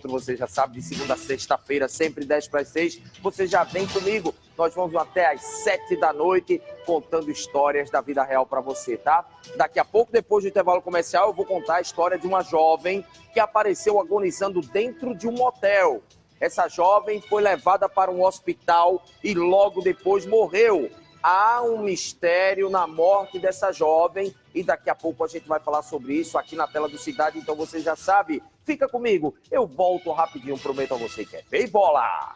Você já sabe, de segunda a sexta-feira, sempre 10 para as 6. Você já vem comigo. Nós vamos até às 7 da noite contando histórias da vida real para você, tá? Daqui a pouco, depois do intervalo comercial, eu vou contar a história de uma jovem que apareceu agonizando dentro de um motel. Essa jovem foi levada para um hospital e logo depois morreu. Há um mistério na morte dessa jovem e daqui a pouco a gente vai falar sobre isso aqui na tela do Cidade, então você já sabe. Fica comigo, eu volto rapidinho, prometo a você que é bem bola!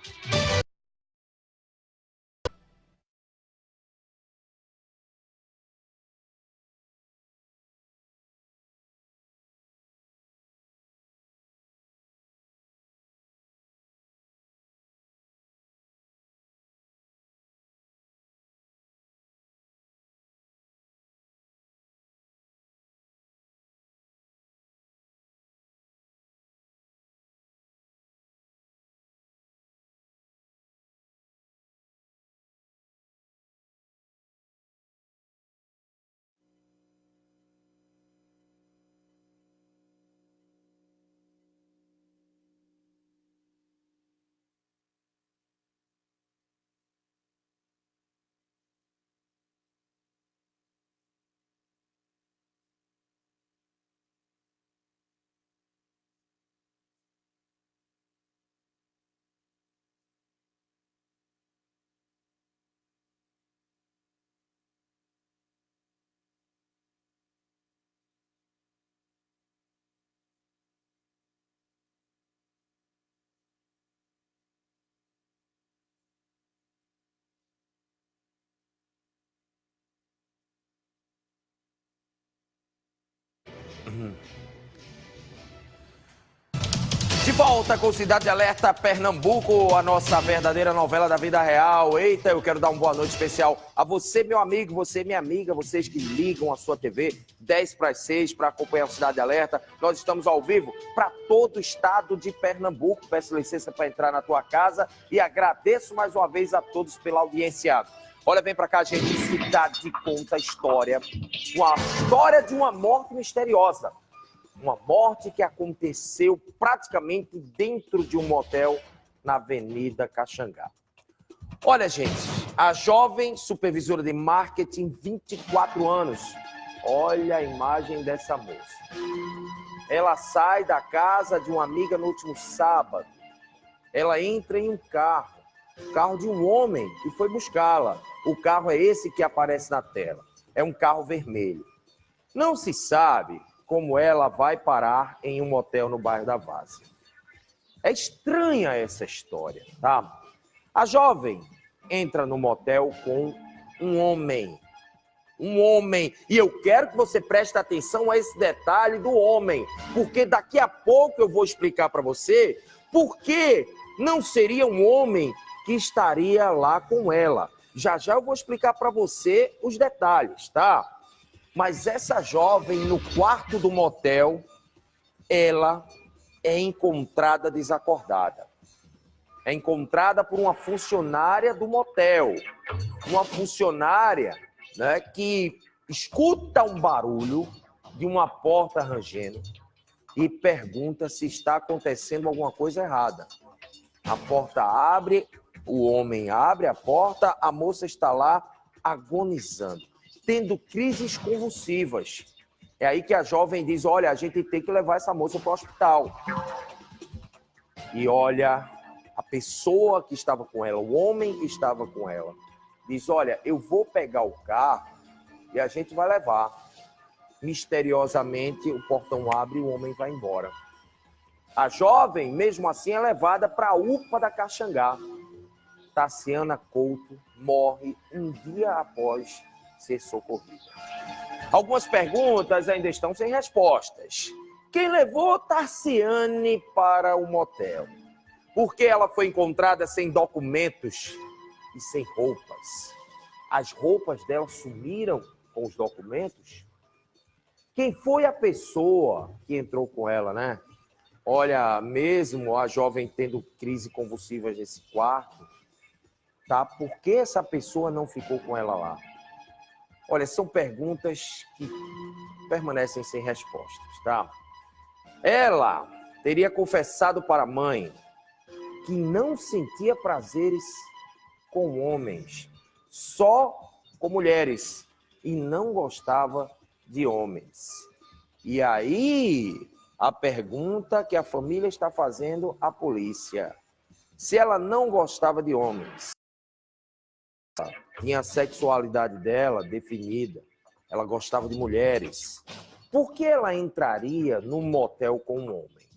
De volta com Cidade Alerta Pernambuco, a nossa verdadeira novela da vida real. Eita, eu quero dar uma boa noite especial a você, meu amigo, você, minha amiga, vocês que ligam a sua TV 10 para as 6 para acompanhar o Cidade Alerta. Nós estamos ao vivo para todo o estado de Pernambuco. Peço licença para entrar na tua casa e agradeço mais uma vez a todos pela audiência. Olha, vem para cá, gente. Cidade conta a história. Uma história de uma morte misteriosa. Uma morte que aconteceu praticamente dentro de um motel na Avenida Caxangá. Olha, gente, a jovem supervisora de marketing, 24 anos. Olha a imagem dessa moça. Ela sai da casa de uma amiga no último sábado. Ela entra em um carro, o carro de um homem, e foi buscá-la. O carro é esse que aparece na tela. É um carro vermelho. Não se sabe como ela vai parar em um motel no bairro da Várzea. É estranha essa história, tá? A jovem entra no motel com um homem. Um homem. E eu quero que você preste atenção a esse detalhe do homem, porque daqui a pouco eu vou explicar para você por que não seria um homem que estaria lá com ela. Já já eu vou explicar para você os detalhes, tá? Mas essa jovem, no quarto do motel, ela é encontrada desacordada. É encontrada por uma funcionária do motel. Uma funcionária, né, que escuta um barulho de uma porta rangendo e pergunta se está acontecendo alguma coisa errada. A porta abre, o homem abre a porta, a moça está lá agonizando, tendo crises convulsivas. É aí que a jovem diz, olha, a gente tem que levar essa moça para o hospital. E olha, a pessoa que estava com ela, o homem que estava com ela, diz, olha, eu vou pegar o carro e a gente vai levar. Misteriosamente, o portão abre e o homem vai embora. A jovem, mesmo assim, é levada para a UPA da Caxangá. Tassiana Couto morre um dia após ser socorrida. Algumas perguntas ainda estão sem respostas. Quem levou Tassiane para o motel? Por que ela foi encontrada sem documentos e sem roupas? As roupas dela sumiram com os documentos? Quem foi a pessoa que entrou com ela, né? Olha, mesmo a jovem tendo crise convulsiva nesse quarto, tá? Por que essa pessoa não ficou com ela lá? Olha, são perguntas que permanecem sem respostas, tá? Ela teria confessado para a mãe que não sentia prazeres com homens, só com mulheres, e não gostava de homens. E aí, a pergunta que a família está fazendo à polícia: se ela não gostava de homens, tinha a sexualidade dela definida, ela gostava de mulheres, por que ela entraria num motel com um homem?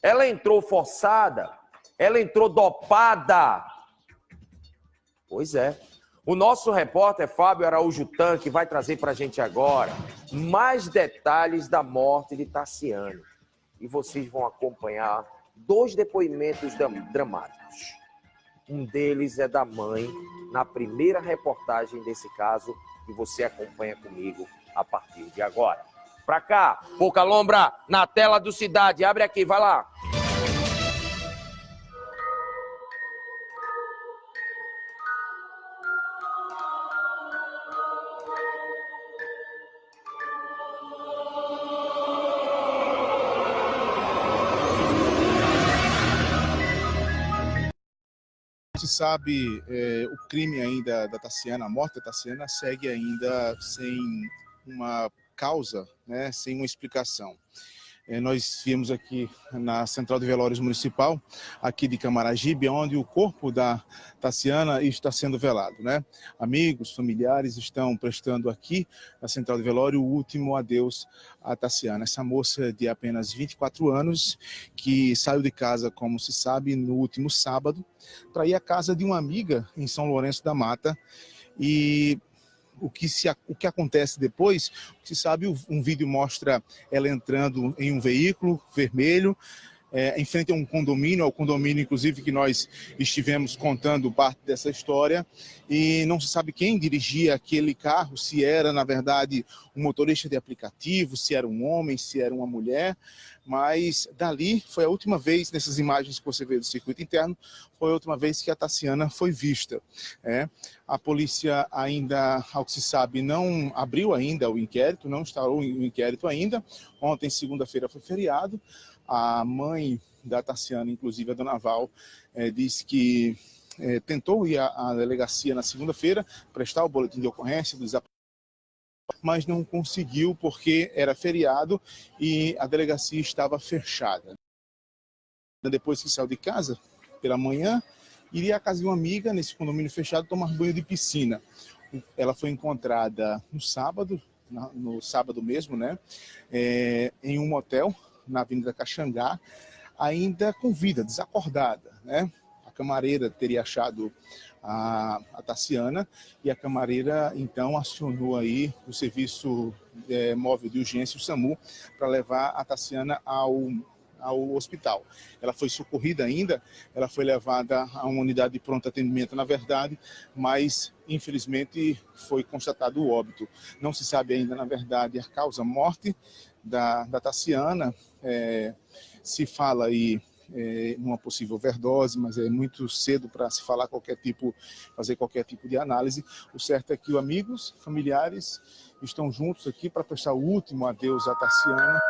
Ela entrou forçada? Ela entrou dopada? Pois é. O nosso repórter Fábio Araújo Tanque vai trazer para a gente agora mais detalhes da morte de Tassiane. E vocês vão acompanhar 2 depoimentos dramáticos. Um deles é da mãe, na primeira reportagem desse caso, que você acompanha comigo a partir de agora. Pra cá, Pouca Lombra, na tela do Cidade. Abre aqui, vai lá. Se sabe, o crime ainda da Tassiana, a morte da Tassiana, segue ainda sem uma causa, né, sem uma explicação. Nós viemos aqui na Central de Velórios Municipal, aqui de Camaragibe, onde o corpo da Tassiana está sendo velado, né? Amigos, familiares estão prestando aqui na Central de Velório o último adeus à Tassiana. Essa moça de apenas 24 anos, que saiu de casa, como se sabe, no último sábado, para ir à casa de uma amiga em São Lourenço da Mata. E o que acontece depois, se sabe, um vídeo mostra ela entrando em um veículo vermelho, em frente a um condomínio, ao condomínio, inclusive, que nós estivemos contando parte dessa história, e não se sabe quem dirigia aquele carro, se era, na verdade, um motorista de aplicativo, se era um homem, se era uma mulher, mas dali foi a última vez, nessas imagens que você vê do circuito interno, foi a última vez que a Tassiana foi vista. A polícia ainda, ao que se sabe, não abriu ainda o inquérito, não instaurou o inquérito ainda. Ontem, segunda-feira, foi feriado. A mãe da Tassiana, inclusive a dona Val, disse que tentou ir à delegacia na segunda-feira, prestar o boletim de ocorrência do desaparecimento, mas não conseguiu porque era feriado e a delegacia estava fechada. Depois que saiu de casa, pela manhã, iria à casa de uma amiga, nesse condomínio fechado, tomar banho de piscina. Ela foi encontrada no sábado mesmo, né, em um motel, na Avenida Caxangá, ainda com vida, desacordada, né? A camareira teria achado a Tassiana e a camareira, então, acionou aí o serviço móvel de urgência, o SAMU, para levar a Tassiana ao hospital. Ela foi socorrida ainda, ela foi levada a uma unidade de pronto atendimento, na verdade, mas, infelizmente, foi constatado o óbito. Não se sabe ainda, na verdade, a causa-morte da Tassiana. Se fala aí numa possível overdose, mas é muito cedo para se falar fazer qualquer tipo de análise. O certo é que os amigos, familiares estão juntos aqui para prestar o último adeus à Tassiana.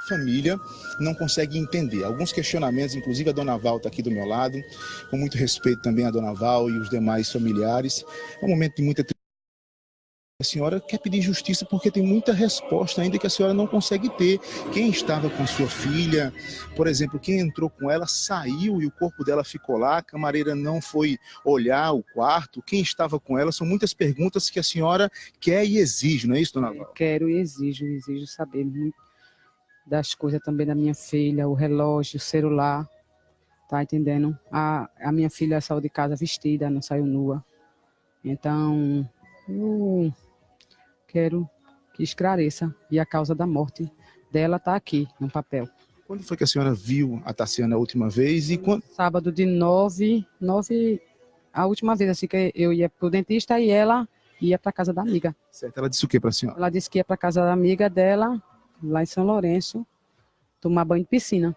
Família não consegue entender. Alguns questionamentos, inclusive a dona Val está aqui do meu lado, com muito respeito também a dona Val e os demais familiares. É um momento de muita tristeza. A senhora quer pedir justiça porque tem muita resposta ainda que a senhora não consegue ter. Quem estava com a sua filha, por exemplo, quem entrou com ela, saiu e o corpo dela ficou lá, a camareira não foi olhar o quarto, quem estava com ela, são muitas perguntas que a senhora quer e exige, não é isso, dona Val? Quero e exijo saber muito das coisas também da minha filha, o relógio, o celular, tá entendendo? A minha filha saiu de casa vestida, não saiu nua. Então, eu quero que esclareça. E a causa da morte dela está aqui, no papel. Quando foi que a senhora viu a Tassiana a última vez? E quando... Sábado de 9, a última vez, assim, que eu ia pro dentista e ela ia para casa da amiga. Certo, ela disse o que para a senhora? Ela disse que ia para casa da amiga dela, lá em São Lourenço, tomar banho de piscina.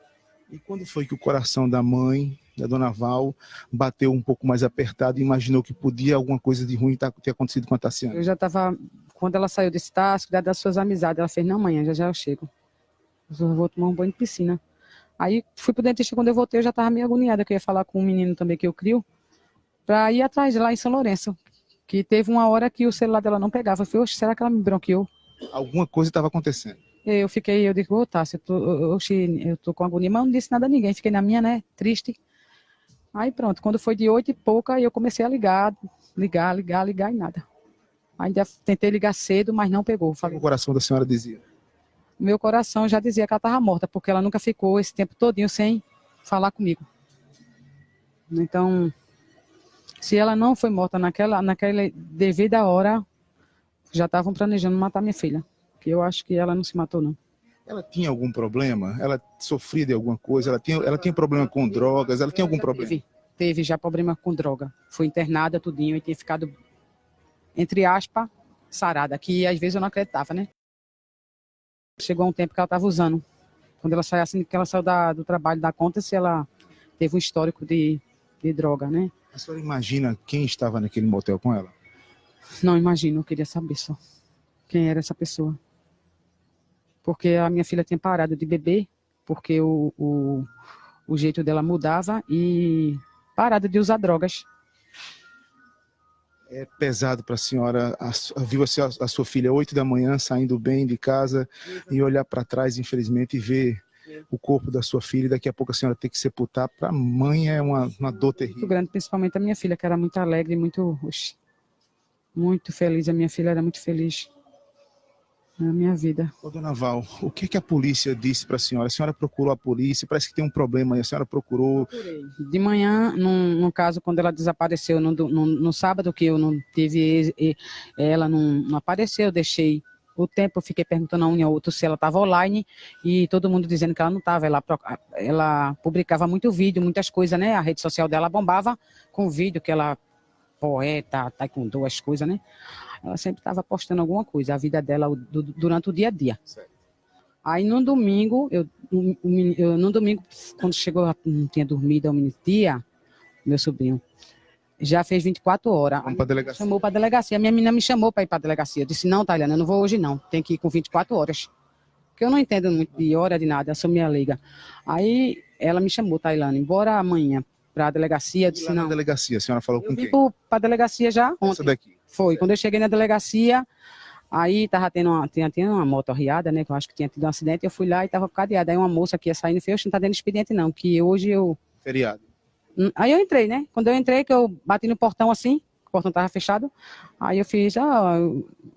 E quando foi que o coração da mãe A dona Val bateu um pouco mais apertado e imaginou que podia alguma coisa de ruim ter acontecido com a Tassiana. Eu já estava, quando ela saiu desse táxi, cuidar das suas amizades, ela fez, não, amanhã, já eu chego. Eu vou tomar um banho de piscina. Aí fui pro dentista, quando eu voltei, eu já estava meio agoniada, que eu ia falar com um menino também que eu crio, para ir atrás de lá em São Lourenço. Que teve uma hora que o celular dela não pegava. Eu falei, oxe, será que ela me bronqueou? Alguma coisa estava acontecendo. Eu digo, ô, Tássia, eu tô com agonia, mas não disse nada a ninguém, fiquei na minha, né, triste. Aí pronto, quando foi de 8 e pouca, eu comecei a ligar e nada. Ainda tentei ligar cedo, mas não pegou. O coração da senhora dizia? Meu coração já dizia que ela estava morta, porque ela nunca ficou esse tempo todinho sem falar comigo. Então, se ela não foi morta naquela devida hora, já estavam planejando matar minha filha. Que eu acho que ela não se matou, não. Ela tinha algum problema? Ela sofria de alguma coisa? Ela tinha problema com drogas? Ela tinha algum problema? Teve já problema com droga. Foi internada tudinho e tinha ficado, entre aspas, sarada. Que às vezes eu não acreditava, né? Chegou um tempo que ela estava usando. Quando ela saiu, assim, que ela saiu do trabalho da conta, se ela teve um histórico de droga, né? A senhora imagina quem estava naquele motel com ela? Não imagino, eu queria saber só quem era essa pessoa. Porque a minha filha tinha parado de beber, porque o jeito dela mudava e parado de usar drogas. É pesado para a senhora, viu a sua filha 8 da manhã saindo bem de casa e olhar para trás, infelizmente, e ver o corpo da sua filha, e daqui a pouco a senhora ter que sepultar. Para a mãe é uma dor terrível. Muito grande, principalmente a minha filha, que era muito alegre, muito feliz. A minha filha era muito feliz na minha vida. Ô, dona Val, o que a polícia disse para a senhora? Procurou a polícia? Parece que tem um problema aí. A senhora procurou? De manhã, no caso, quando ela desapareceu, no sábado, que eu não tive, ela não apareceu, eu deixei o tempo, eu fiquei perguntando a um e ao outro se ela estava online, e todo mundo dizendo que ela não estava. Ela publicava muito vídeo, muitas coisas, né? A rede social dela bombava com vídeo, que ela poeta, taekwondo, as coisas, né? Ela sempre estava postando alguma coisa, a vida dela durante o dia a dia. Certo. Aí no domingo, quando chegou, não tinha dormido ao meio-dia, meu sobrinho, já fez 24 horas. Vamos para a delegacia. Chamou para a delegacia. A minha menina me chamou para ir para a delegacia. Eu disse, não, Tayliana, eu não vou hoje não, tem que ir com 24 horas. Porque eu não entendo muito de hora, de nada, eu sou minha leiga. Aí ela me chamou, Tayliana, embora amanhã para a delegacia. Eu disse, lá não. Na delegacia, a senhora falou com quem? Eu vim para a delegacia já ontem. Essa daqui. Foi, quando eu cheguei na delegacia, aí tinha uma moto arriada, né, que eu acho que tinha tido um acidente, eu fui lá e estava cadeada. Aí uma moça que ia saindo e fez, não está dando expediente não, que hoje eu... Feriado. Aí eu entrei, né, quando eu entrei, que eu bati no portão assim, o portão estava fechado, aí eu fiz,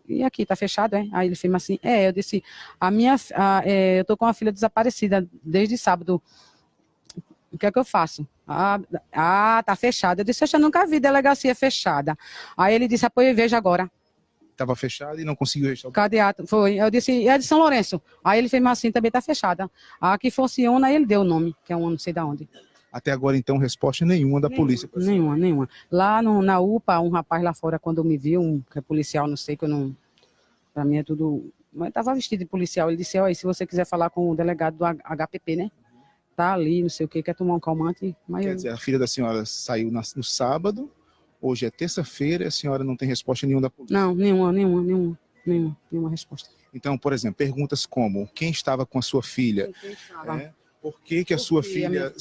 e aqui, está fechado, é? Aí ele fez assim, eu disse, eu tô com uma filha desaparecida desde sábado, o que é que eu faço? Tá fechado. Eu disse, eu nunca vi delegacia fechada. Aí ele disse, apoio e veja agora. Estava fechado e não conseguiu registrar. Cadeado, foi. Eu disse, é de São Lourenço. Aí ele fez assim, também tá fechada. Aqui funciona, aí ele deu o nome, que é um não sei de onde. Até agora, então, resposta nenhuma da polícia. Nenhuma. Lá na UPA, um rapaz lá fora, quando me viu, que é policial, não sei, que eu não... Pra mim é tudo... Mas estava vestido de policial. Ele disse, se você quiser falar com o delegado do HPP, né? Tá ali, não sei o que, quer tomar um calmante. Mas Quer dizer, a filha da senhora saiu no sábado, hoje é terça-feira e a senhora não tem resposta nenhuma da polícia? Não, nenhuma resposta. Então, por exemplo, perguntas como, quem estava com a sua filha? Por que a sua filha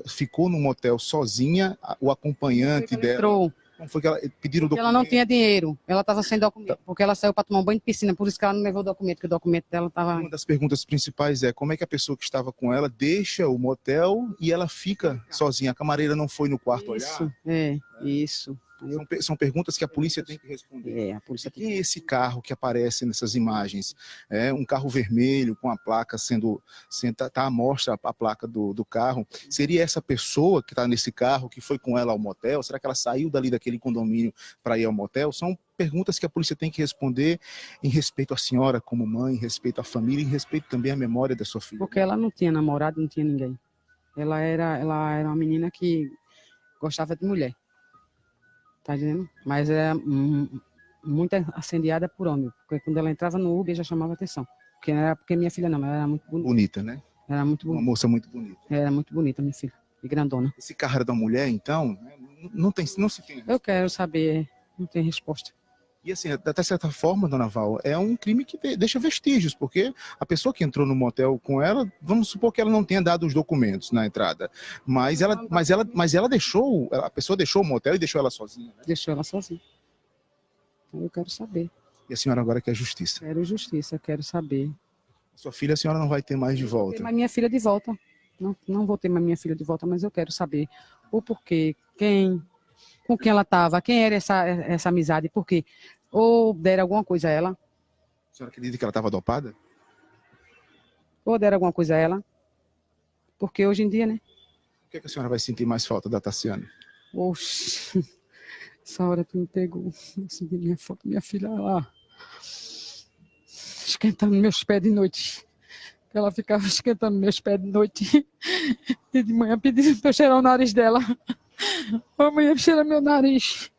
ficou no motel sozinha, o acompanhante dela? Entrou. Como foi que ela pediram o documento? Ela não tinha dinheiro, ela estava sem documento, porque ela saiu para tomar um banho de piscina, por isso que ela não levou o documento, que o documento dela estava... Uma das perguntas principais é como é que a pessoa que estava com ela deixa o motel e ela fica sozinha? A camareira não foi no quarto olhar? Isso. São perguntas que a polícia tem que responder. A polícia tem que... E esse carro que aparece nessas imagens? É um carro vermelho com a placa tá à mostra a placa do carro. Seria essa pessoa que está nesse carro que foi com ela ao motel? Será que ela saiu dali daquele condomínio para ir ao motel? São perguntas que a polícia tem que responder em respeito à senhora como mãe, em respeito à família, em respeito também à memória da sua filha. Porque ela não tinha namorado, não tinha ninguém. Ela era uma menina que gostava de mulher. Tá entendendo? Mas era muito assediada por homem. Porque quando ela entrava no Uber já chamava atenção. Porque não era porque minha filha não, ela era muito bonita. Bonita, né? Era muito bonita. Uma moça muito bonita. Era muito bonita, minha filha. e grandona. Esse carro era da mulher, então? Não se tem. Eu quero saber, não tem resposta. E assim, até certa forma, dona Val, é um crime que deixa vestígios, porque a pessoa que entrou no motel com ela, vamos supor que ela não tenha dado os documentos na entrada, mas ela deixou, a pessoa deixou o motel e deixou ela sozinha, né? Deixou ela sozinha. Eu quero saber. E a senhora agora quer justiça. Quero justiça, quero saber. Sua filha a senhora não vai ter mais de Vou volta. ter mais minha filha de volta. Não vou ter mais minha filha de volta, mas eu quero saber o porquê, com quem ela estava, quem era essa amizade, por quê? Ou deram alguma coisa a ela, A senhora acredita que ela estava dopada? ou deram alguma coisa a ela, porque hoje em dia, né? O que a senhora vai sentir mais falta da Tassiana? Oxi, essa hora tu me pegou. Eu senti minha foto, minha filha lá, esquentando meus pés de noite. Ela ficava esquentando meus pés de noite e de manhã pedindo para eu cheirar o nariz dela. Amanhã cheira meu nariz.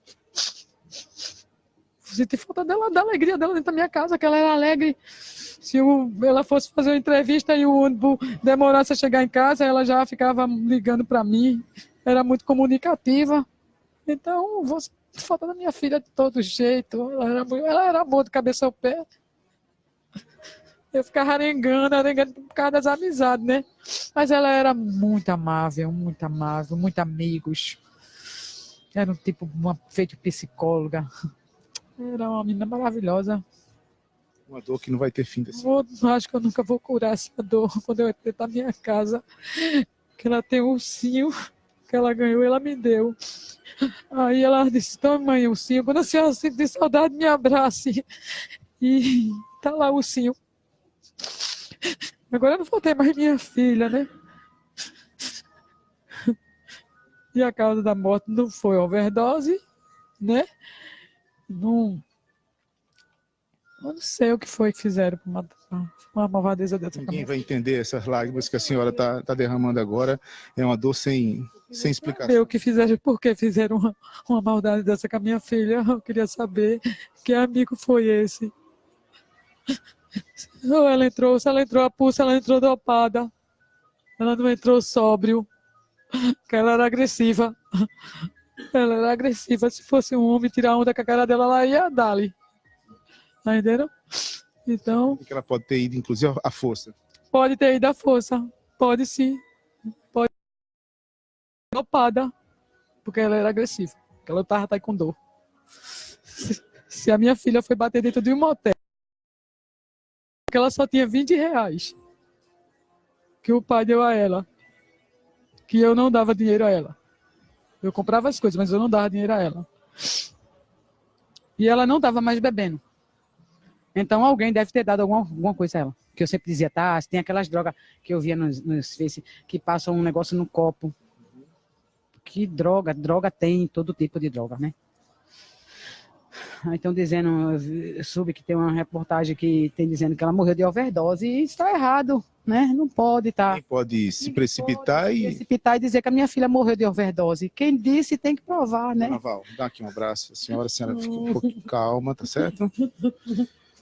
Senti falta dela, da alegria dela dentro da minha casa, que ela era alegre. Se ela fosse fazer uma entrevista e o ônibus demorasse a chegar em casa, ela já ficava ligando para mim. Era muito comunicativa. Então, vou sentir falta da minha filha de todo jeito. Ela era boa de cabeça ao pé. Eu ficava arengando por causa das amizades, né? Mas ela era muito amável, muito amigos. Era um tipo, feito psicóloga. Era uma menina maravilhosa. Uma dor que não vai ter fim desse. Acho que eu nunca vou curar essa dor quando eu entrar na minha casa. Que ela tem um ursinho que ela ganhou e ela me deu. Aí ela disse, toma mãe, ursinho. Quando a senhora sentir saudade, me abrace. E tá lá o ursinho. Agora eu não vou ter mais minha filha, né? E a causa da morte não foi overdose, né? Não, eu não sei o que foi que fizeram para uma malvadeza dessa. Ninguém vai entender essas lágrimas que a senhora está derramando agora. É uma dor sem explicação. Saber o que fizeram, por que fizeram uma maldade dessa com a minha filha. Eu queria saber que amigo foi esse. Ou ela entrou, se ela entrou a pulsa, ela entrou dopada. Ela não entrou sóbrio. Porque ela era agressiva. Ela era agressiva. Se fosse um homem tirar onda com a cara dela, ela ia dar-lhe. Tá entendendo? Então. Que ela pode ter ido, inclusive, à força. Pode ter ido à força. Pode sim. Pode ser dopada. Porque ela era agressiva. Porque ela estava com dor. Se a minha filha foi bater dentro de um motel, porque ela só tinha R$20 que o pai deu a ela, que eu não dava dinheiro a ela. Eu comprava as coisas, mas eu não dava dinheiro a ela. E ela não estava mais bebendo. Então alguém deve ter dado alguma coisa a ela. Que eu sempre dizia, tá, tem aquelas drogas que eu via nos Face, que passam um negócio no copo. Que droga? Droga tem todo tipo de droga, né? Aí estão dizendo, eu soube que tem uma reportagem que tem dizendo que ela morreu de overdose, e isso está errado, né? Não pode estar. Quem pode se precipitar e dizer que a minha filha morreu de overdose. Quem disse tem que provar, né? Dona Val, dá aqui um abraço. A senhora fica um pouquinho calma, tá certo?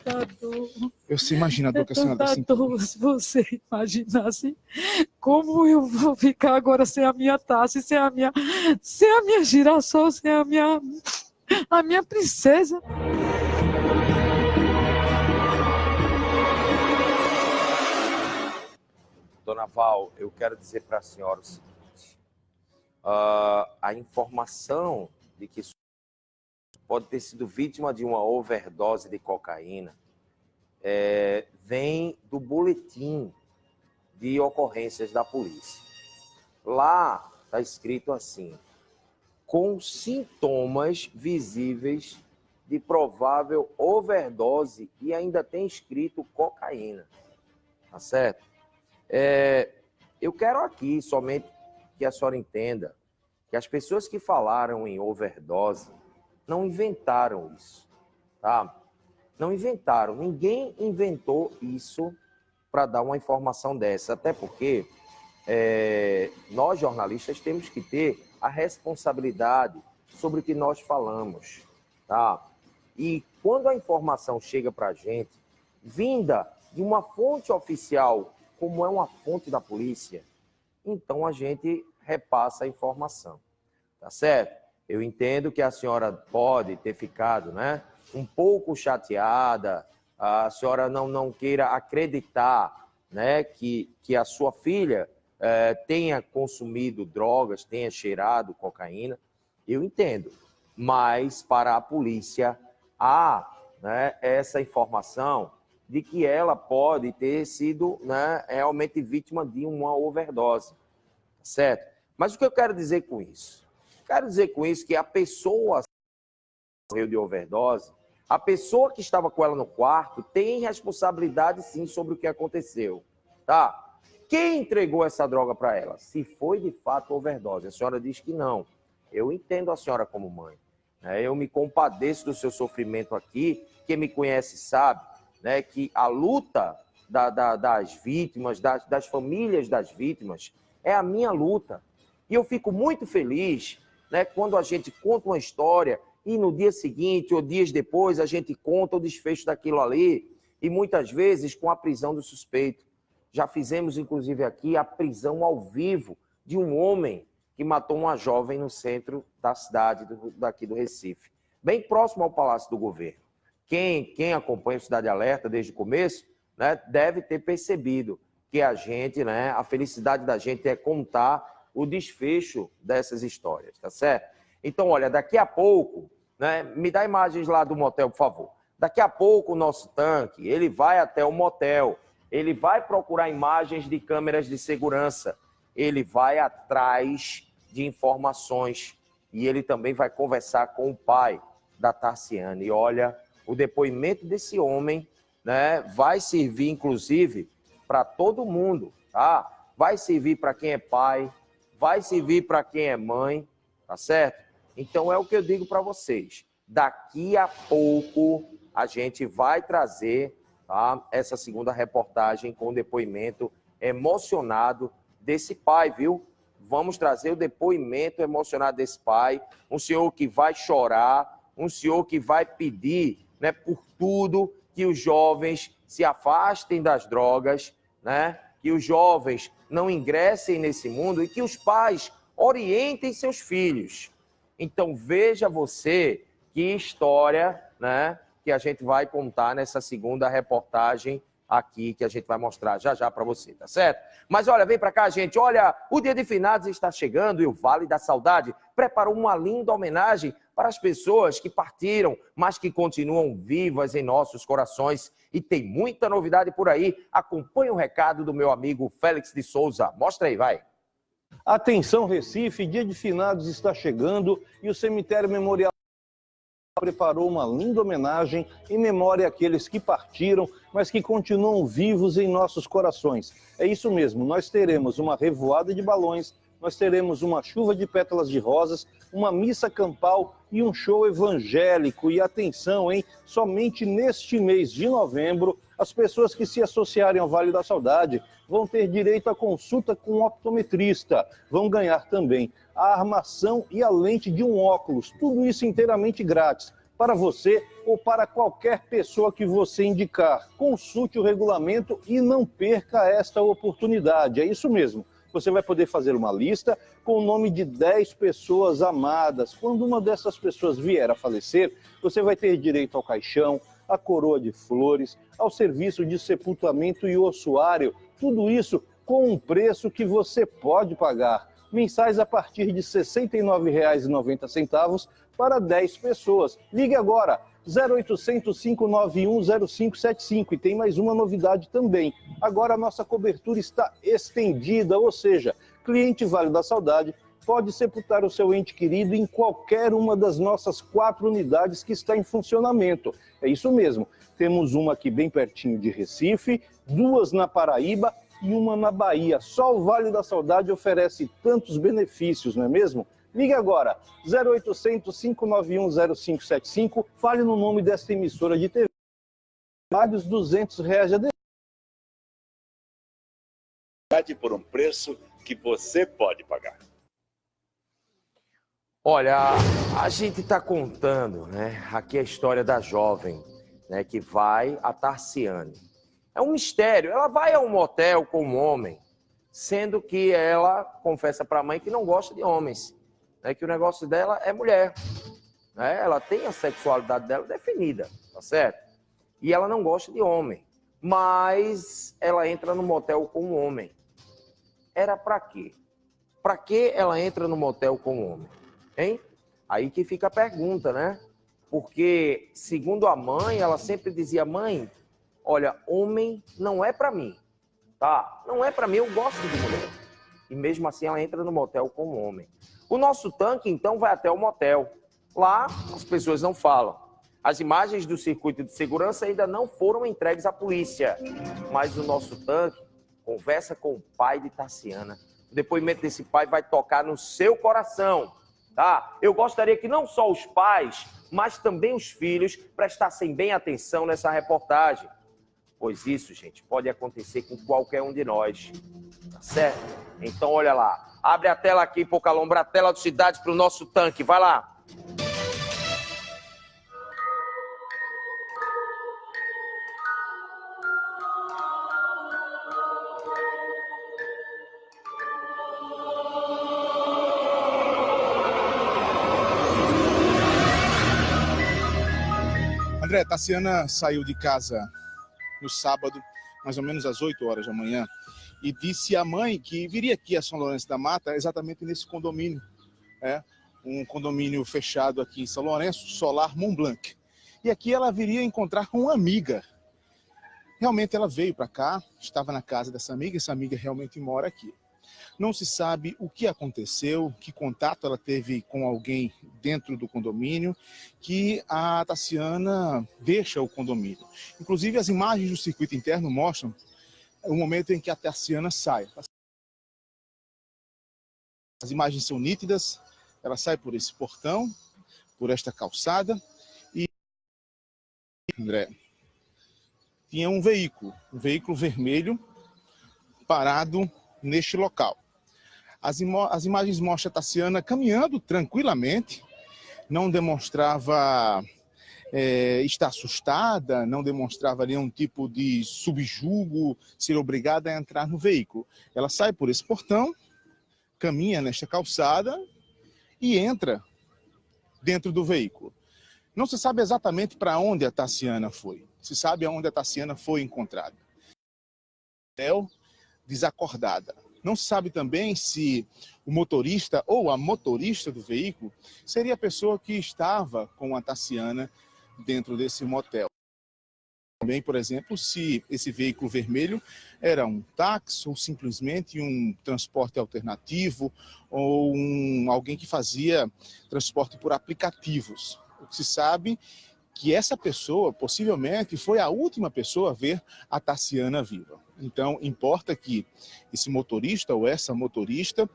Tá dor. Eu se imagino a dor que a senhora está sentindo. Se você imaginasse como eu vou ficar agora sem a minha taça, sem a minha girassol, sem a minha princesa. Dona Val, eu quero dizer para a senhora o seguinte. A informação de que pode ter sido vítima de uma overdose de cocaína vem do boletim de ocorrências da polícia. Lá está escrito assim: com sintomas visíveis de provável overdose, e ainda tem escrito cocaína. Tá certo? Eu quero aqui somente que a senhora entenda que as pessoas que falaram em overdose não inventaram isso, tá? Não inventaram, ninguém inventou isso para dar uma informação dessa, até porque nós jornalistas temos que ter a responsabilidade sobre o que nós falamos, tá? E quando a informação chega para a gente, vinda de uma fonte oficial, como é uma fonte da polícia, então a gente repassa a informação, tá certo? Eu entendo que a senhora pode ter ficado, né, um pouco chateada, a senhora não queira acreditar, né, que a sua filha tenha consumido drogas, tenha cheirado cocaína, eu entendo, mas para a polícia há, né, essa informação de que ela pode ter sido, né, realmente vítima de uma overdose, certo? Mas o que eu quero dizer com isso? Quero dizer com isso que a pessoa que morreu de overdose, a pessoa que estava com ela no quarto tem responsabilidade sim sobre o que aconteceu, tá? Quem entregou essa droga para ela? Se foi de fato overdose. A senhora diz que não. Eu entendo a senhora como mãe. Né? Eu me compadeço do seu sofrimento aqui. Quem me conhece sabe, né, que a luta das vítimas, das famílias das vítimas, é a minha luta. E eu fico muito feliz, né, quando a gente conta uma história e no dia seguinte ou dias depois a gente conta o desfecho daquilo ali e muitas vezes com a prisão do suspeito. Já fizemos, inclusive, aqui a prisão ao vivo de um homem que matou uma jovem no centro da cidade, daqui do Recife, bem próximo ao Palácio do Governo. Quem acompanha o Cidade Alerta desde o começo, né, deve ter percebido que a gente, né, a felicidade da gente é contar o desfecho dessas histórias, tá certo? Então, olha, daqui a pouco, né, me dá imagens lá do motel, por favor. Daqui a pouco o nosso tanque, ele vai até o motel, ele vai procurar imagens de câmeras de segurança, ele vai atrás de informações e ele também vai conversar com o pai da Tarciane. E olha, o depoimento desse homem, né, vai servir, inclusive, para todo mundo, tá? Vai servir para quem é pai, vai servir para quem é mãe, tá certo? Então é o que eu digo para vocês. Daqui a pouco a gente vai trazer, tá, essa segunda reportagem com o depoimento emocionado desse pai, viu? Vamos trazer o depoimento emocionado desse pai, um senhor que vai chorar, um senhor que vai pedir, né, por tudo, que os jovens se afastem das drogas, né, que os jovens não ingressem nesse mundo e que os pais orientem seus filhos. Então veja você que história, né, que a gente vai contar nessa segunda reportagem aqui, que a gente vai mostrar já para você, tá certo? Mas olha, vem para cá, gente, olha, o Dia de Finados está chegando e o Vale da Saudade preparou uma linda homenagem para as pessoas que partiram, mas que continuam vivas em nossos corações. E tem muita novidade por aí. Acompanhe o recado do meu amigo Félix de Souza. Mostra aí, vai. Atenção, Recife, Dia de Finados está chegando e o Cemitério Memorial preparou uma linda homenagem em memória àqueles que partiram, mas que continuam vivos em nossos corações. É isso mesmo, nós teremos uma revoada de balões, nós teremos uma chuva de pétalas de rosas, uma missa campal e um show evangélico. E atenção, hein? Somente neste mês de novembro, as pessoas que se associarem ao Vale da Saudade vão ter direito à consulta com um optometrista. Vão ganhar também a armação e a lente de um óculos. Tudo isso inteiramente grátis para você ou para qualquer pessoa que você indicar. Consulte o regulamento e não perca esta oportunidade. É isso mesmo. Você vai poder fazer uma lista com o nome de 10 pessoas amadas. Quando uma dessas pessoas vier a falecer, você vai ter direito ao caixão, à coroa de flores, ao serviço de sepultamento e ossuário. Tudo isso com um preço que você pode pagar. Mensais a partir de R$ 69,90 para 10 pessoas. Ligue agora, 0800 591 0575. E tem mais uma novidade também. Agora a nossa cobertura está estendida, ou seja, cliente Vale da Saudade pode sepultar o seu ente querido em qualquer uma das nossas 4 unidades que está em funcionamento. É isso mesmo, temos uma aqui bem pertinho de Recife, 2 na Paraíba e uma na Bahia. Só o Vale da Saudade oferece tantos benefícios, não é mesmo? Ligue agora, 0800 591 0575, fale no nome desta emissora de TV. Vários R$200 a por um preço que você pode pagar. Olha, a gente está contando, né, aqui a história da jovem, né, que vai a Tarciane. É um mistério. Ela vai a um motel com um homem, sendo que ela confessa para a mãe que não gosta de homens, né? Que o negócio dela é mulher, né? Ela tem a sexualidade dela definida, tá certo? E ela não gosta de homem, mas ela entra no motel com um homem. Era para quê? Para que ela entra no motel com um homem? Hein? Aí que fica a pergunta, né? Porque, segundo a mãe, ela sempre dizia: mãe, olha, homem não é para mim, tá? Não é para mim, eu gosto de mulher. E mesmo assim ela entra no motel com um homem. O nosso tanque, então, vai até o motel. Lá, as pessoas não falam. As imagens do circuito de segurança ainda não foram entregues à polícia. Mas o nosso tanque conversa com o pai de Taciana. O depoimento desse pai vai tocar no seu coração, tá? Eu gostaria que não só os pais, mas também os filhos prestassem bem atenção nessa reportagem. Pois isso, gente, pode acontecer com qualquer um de nós, tá certo? Então, olha lá. Abre a tela aqui, Pocalombra, a tela do Cidade para o nosso tanque. Vai lá. André, Taciana saiu de casa no sábado, mais ou menos às 8 horas da manhã, e disse à mãe que viria aqui a São Lourenço da Mata, exatamente nesse condomínio, um condomínio fechado aqui em São Lourenço, Solar Mont Blanc. E aqui ela viria encontrar com uma amiga. Realmente ela veio para cá, estava na casa dessa amiga, essa amiga realmente mora aqui. Não se sabe o que aconteceu, que contato ela teve com alguém dentro do condomínio, que a Taciana deixa o condomínio. Inclusive, as imagens do circuito interno mostram o momento em que a Taciana sai. As imagens são nítidas, ela sai por esse portão, por esta calçada, e, André, tinha um veículo vermelho parado neste local. As imagens mostram a Taciana caminhando tranquilamente, não demonstrava estar assustada, não demonstrava nenhum tipo de subjugo, ser obrigada a entrar no veículo. Ela sai por esse portão, caminha nesta calçada e entra dentro do veículo. Não se sabe exatamente para onde a Taciana foi. Se sabe aonde a Taciana foi encontrada. Desacordada. Não se sabe também se o motorista ou a motorista do veículo seria a pessoa que estava com a Taciana dentro desse motel. Também, por exemplo, se esse veículo vermelho era um táxi ou simplesmente um transporte alternativo ou alguém que fazia transporte por aplicativos. O que se sabe que essa pessoa possivelmente foi a última pessoa a ver a Taciana viva. Então, importa que esse motorista ou essa motorista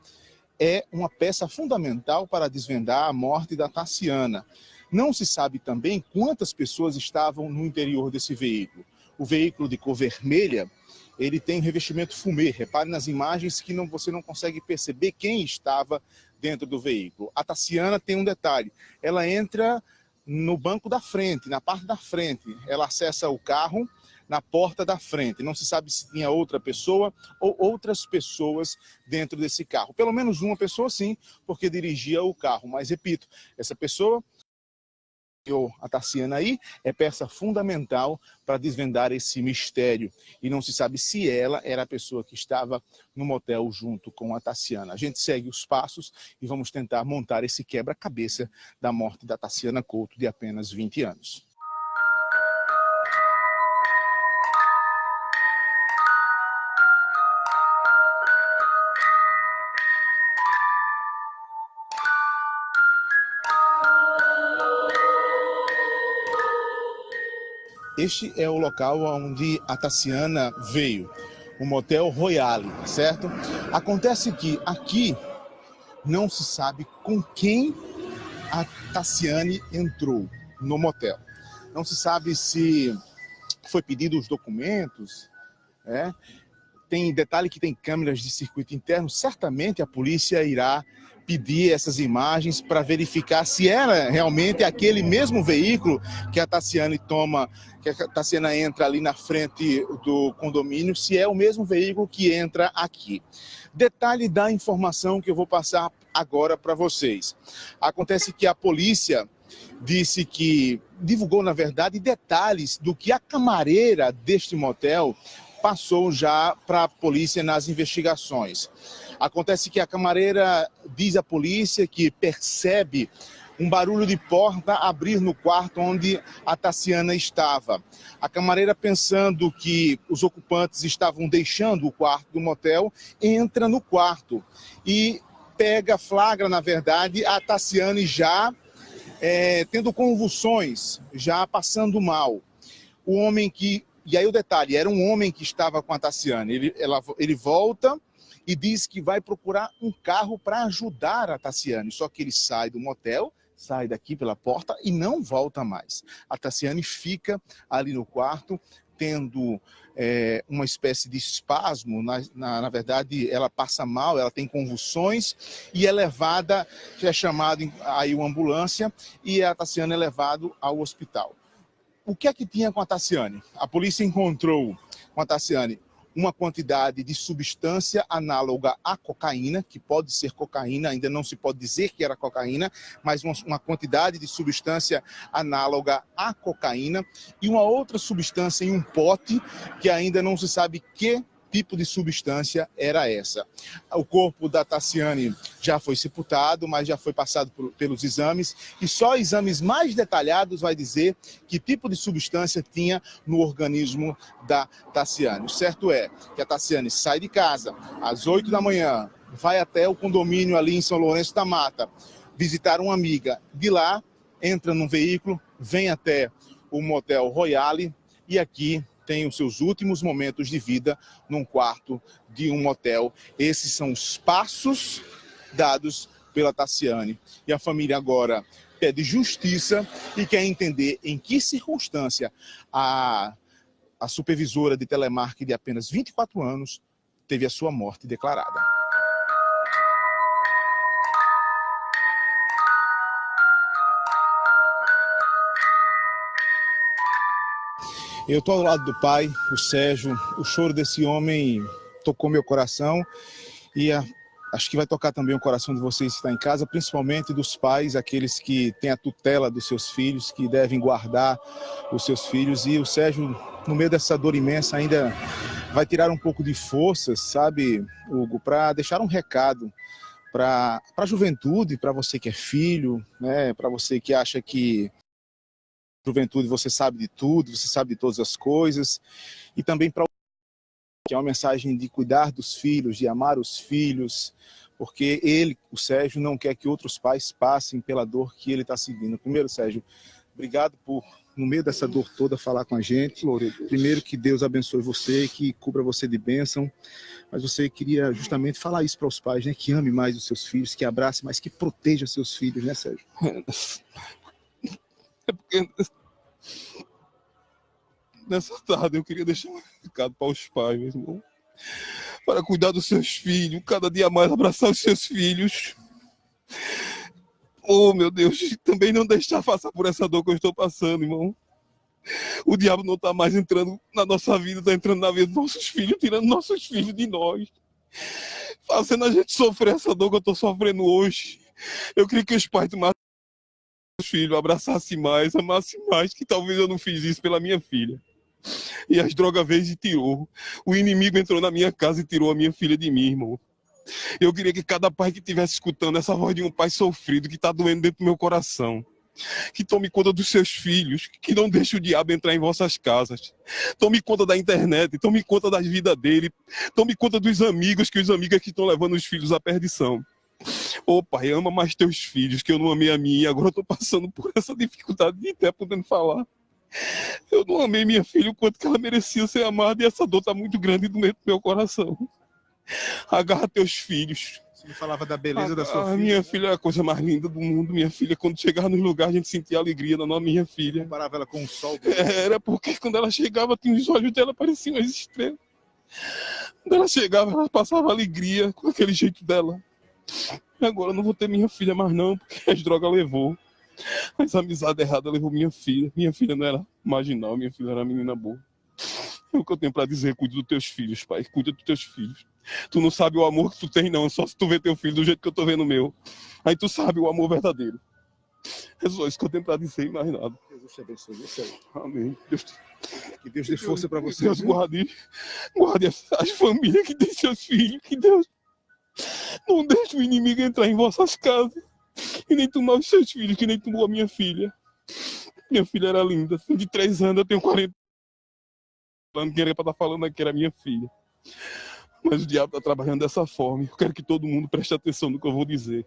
é uma peça fundamental para desvendar a morte da Taciana. Não se sabe também quantas pessoas estavam no interior desse veículo. O veículo de cor vermelha, ele tem um revestimento fumê. Repare nas imagens que você não consegue perceber quem estava dentro do veículo. A Taciana tem um detalhe, ela entra no banco da frente, na parte da frente. Ela acessa o carro na porta da frente. Não se sabe se tinha outra pessoa ou outras pessoas dentro desse carro. Pelo menos uma pessoa sim, porque dirigia o carro. Mas, repito, essa pessoa, a Taciana aí, é peça fundamental para desvendar esse mistério. E não se sabe se ela era a pessoa que estava no motel junto com a Taciana. A gente segue os passos e vamos tentar montar esse quebra-cabeça da morte da Taciana Couto, de apenas 20 anos. Este é o local onde a Taciana veio, o Motel Royale, certo? Acontece que aqui não se sabe com quem a Taciane entrou no motel. Não se sabe se foi pedido os documentos, Tem detalhe que tem câmeras de circuito interno, certamente a polícia irá pedir essas imagens para verificar se era realmente aquele mesmo veículo que a Tassiane toma, que a Tassiana entra ali na frente do condomínio, se é o mesmo veículo que entra aqui. Detalhe da informação que eu vou passar agora para vocês. Acontece que a polícia disse que divulgou, na verdade, detalhes do que a camareira deste motel passou já para a polícia nas investigações. Acontece que a camareira diz à polícia que percebe um barulho de porta abrir no quarto onde a Tassiana estava. A camareira, pensando que os ocupantes estavam deixando o quarto do motel, entra no quarto e flagra, na verdade, a Tassiane já tendo convulsões, já passando mal. O homem e aí o detalhe, era um homem que estava com a Tassiane. Ele volta e diz que vai procurar um carro para ajudar a Tassiane. Só que ele sai do motel, sai daqui pela porta e não volta mais. A Tassiane fica ali no quarto, tendo uma espécie de espasmo. Na verdade, ela passa mal, ela tem convulsões e é levada, é chamado aí uma ambulância e a Tassiane é levada ao hospital. O que é que tinha com a Tassiane? A polícia encontrou com a Tassiane uma quantidade de substância análoga à cocaína, que pode ser cocaína, ainda não se pode dizer que era cocaína, mas uma quantidade de substância análoga à cocaína e uma outra substância em um pote que ainda não se sabe que tipo de substância era essa. O corpo da Tassiane já foi sepultado, mas já foi passado pelos exames, e só exames mais detalhados vai dizer que tipo de substância tinha no organismo da Tassiane. O certo é que a Tassiane sai de casa às 8 da manhã, vai até o condomínio ali em São Lourenço da Mata, visitar uma amiga. De lá, entra num veículo, vem até o Motel Royale e aqui tem os seus últimos momentos de vida num quarto de um motel. Esses são os passos dados pela Tassiane. E a família agora pede justiça e quer entender em que circunstância a supervisora de telemarketing de apenas 24 anos teve a sua morte declarada. Eu estou ao lado do pai, o Sérgio. O choro desse homem tocou meu coração e acho que vai tocar também o coração de vocês que estão em casa, principalmente dos pais, aqueles que têm a tutela dos seus filhos, que devem guardar os seus filhos. E o Sérgio, no meio dessa dor imensa, ainda vai tirar um pouco de forças, sabe, Hugo, para deixar um recado para a juventude, para você que é filho, né, para você que acha que juventude você sabe de tudo, você sabe de todas as coisas, e também para que é uma mensagem de cuidar dos filhos, de amar os filhos, porque ele, o Sérgio, não quer que outros pais passem pela dor que ele está seguindo. Primeiro, Sérgio, obrigado por, no meio dessa dor toda, falar com a gente. Primeiro, que Deus abençoe você, que cubra você de bênção, mas você queria justamente falar isso para os pais, né? Que ame mais os seus filhos, que abrace, mas que proteja seus filhos, né, Sérgio? É porque nessa tarde eu queria deixar um recado para os pais, meu irmão, para cuidar dos seus filhos, cada dia mais abraçar os seus filhos. Oh, meu Deus, também não deixar passar por essa dor que eu estou passando, irmão. O diabo não está mais entrando na nossa vida, está entrando na vida dos nossos filhos, tirando nossos filhos de nós, fazendo a gente sofrer essa dor que eu estou sofrendo hoje. Eu queria que os pais tomassem filho, abraçasse mais, amasse mais, que talvez eu não fiz isso pela minha filha. E as drogas veio e tirou. O inimigo entrou na minha casa e tirou a minha filha de mim, irmão. Eu queria que cada pai que estivesse escutando essa voz de um pai sofrido, que está doendo dentro do meu coração, que tome conta dos seus filhos, que não deixe o diabo entrar em vossas casas. Tome conta da internet, tome conta das vidas dele, tome conta dos amigos, que os amigos que estão levando os filhos à perdição. Ô pai, ama mais teus filhos, que eu não amei a minha, e agora eu tô passando por essa dificuldade de até podendo falar. Eu não amei minha filha o quanto que ela merecia ser amada, e essa dor tá muito grande dentro do meu coração. Agarra teus filhos. Você me falava da beleza da sua filha. Minha filha é a coisa mais linda do mundo. Minha filha, quando chegava nos lugares, a gente sentia alegria na minha filha. Comparava ela com o sol. Era porque quando ela chegava, tinha os olhos dela pareciam as estrelas. Quando ela chegava, ela passava alegria com aquele jeito dela. Agora eu não vou ter minha filha mais não, porque as drogas levou. As amizades erradas levou minha filha. Minha filha não era marginal, minha filha era menina boa. É o que eu tenho pra dizer, cuida dos teus filhos, pai. Cuida dos teus filhos. Tu não sabe o amor que tu tem, não. Só se tu vê teu filho do jeito que eu tô vendo o meu. Aí tu sabe o amor verdadeiro. É só isso que eu tenho pra dizer e mais nada. Jesus te abençoe. Você aí. Amém. Que Deus dê força para você. Deus guarde as famílias que têm seus filhos. Que Deus não deixe o inimigo entrar em vossas casas. E nem tomar os seus filhos, que nem tomou a minha filha. Minha filha era linda. De 3 anos, eu tenho 40 anos. Que era pra estar falando aqui, era minha filha. Mas o diabo está trabalhando dessa forma. Eu quero que todo mundo preste atenção no que eu vou dizer.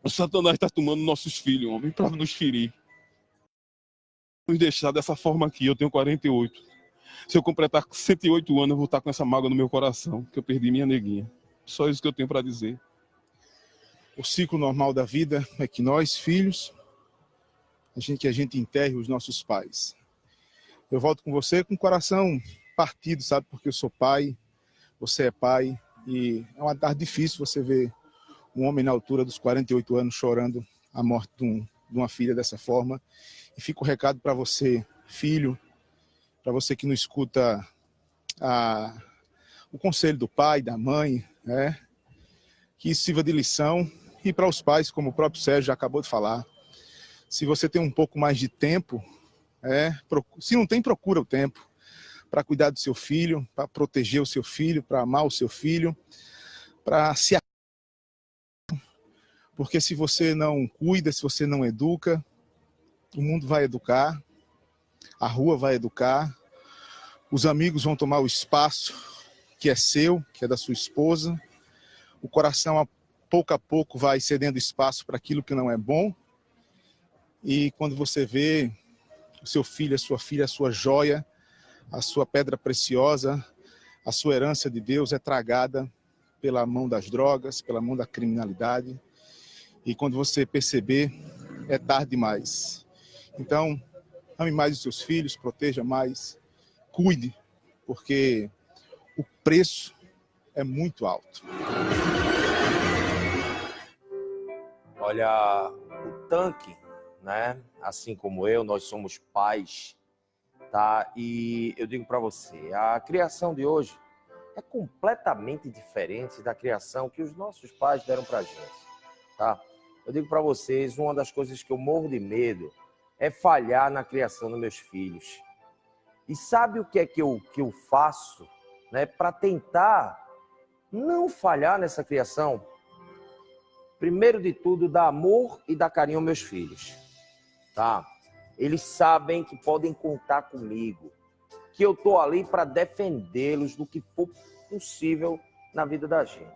O Satanás está tomando nossos filhos, homem, para nos ferir. Nos deixar dessa forma aqui. Eu tenho 48. Se eu completar 108 anos, eu vou estar com essa mágoa no meu coração, que eu perdi minha neguinha. Só isso que eu tenho para dizer. O ciclo normal da vida é que nós, filhos, que a gente enterre os nossos pais. Eu volto com você com o coração partido, sabe? Porque eu sou pai, você é pai, e é uma tarde difícil você ver um homem na altura dos 48 anos chorando a morte de uma filha dessa forma. E fica o recado para você, filho, para você que não escuta o conselho do pai, da mãe, né? Que isso sirva de lição. E para os pais, como o próprio Sérgio já acabou de falar, se você tem um pouco mais de tempo, se não tem, procura o tempo para cuidar do seu filho, para proteger o seu filho, para amar o seu filho, para se... Porque se você não cuida, se você não educa, o mundo vai educar, a rua vai educar, os amigos vão tomar o espaço que é seu, que é da sua esposa, o coração a pouco vai cedendo espaço para aquilo que não é bom, e quando você vê o seu filho, a sua filha, a sua joia, a sua pedra preciosa, a sua herança de Deus é tragada pela mão das drogas, pela mão da criminalidade, e quando você perceber, é tarde demais. Então, ame mais os seus filhos, proteja mais, cuide, porque o preço é muito alto. Olha, o Tanque, né? Assim como eu, nós somos pais, tá? E eu digo para você, a criação de hoje é completamente diferente da criação que os nossos pais deram pra gente, tá? Eu digo para vocês, uma das coisas que eu morro de medo é falhar na criação dos meus filhos. E sabe o que é que eu faço, né, para tentar não falhar nessa criação? Primeiro de tudo, dar amor e dar carinho aos meus filhos, tá? Eles sabem que podem contar comigo, que eu tô ali para defendê-los do que for possível na vida da gente.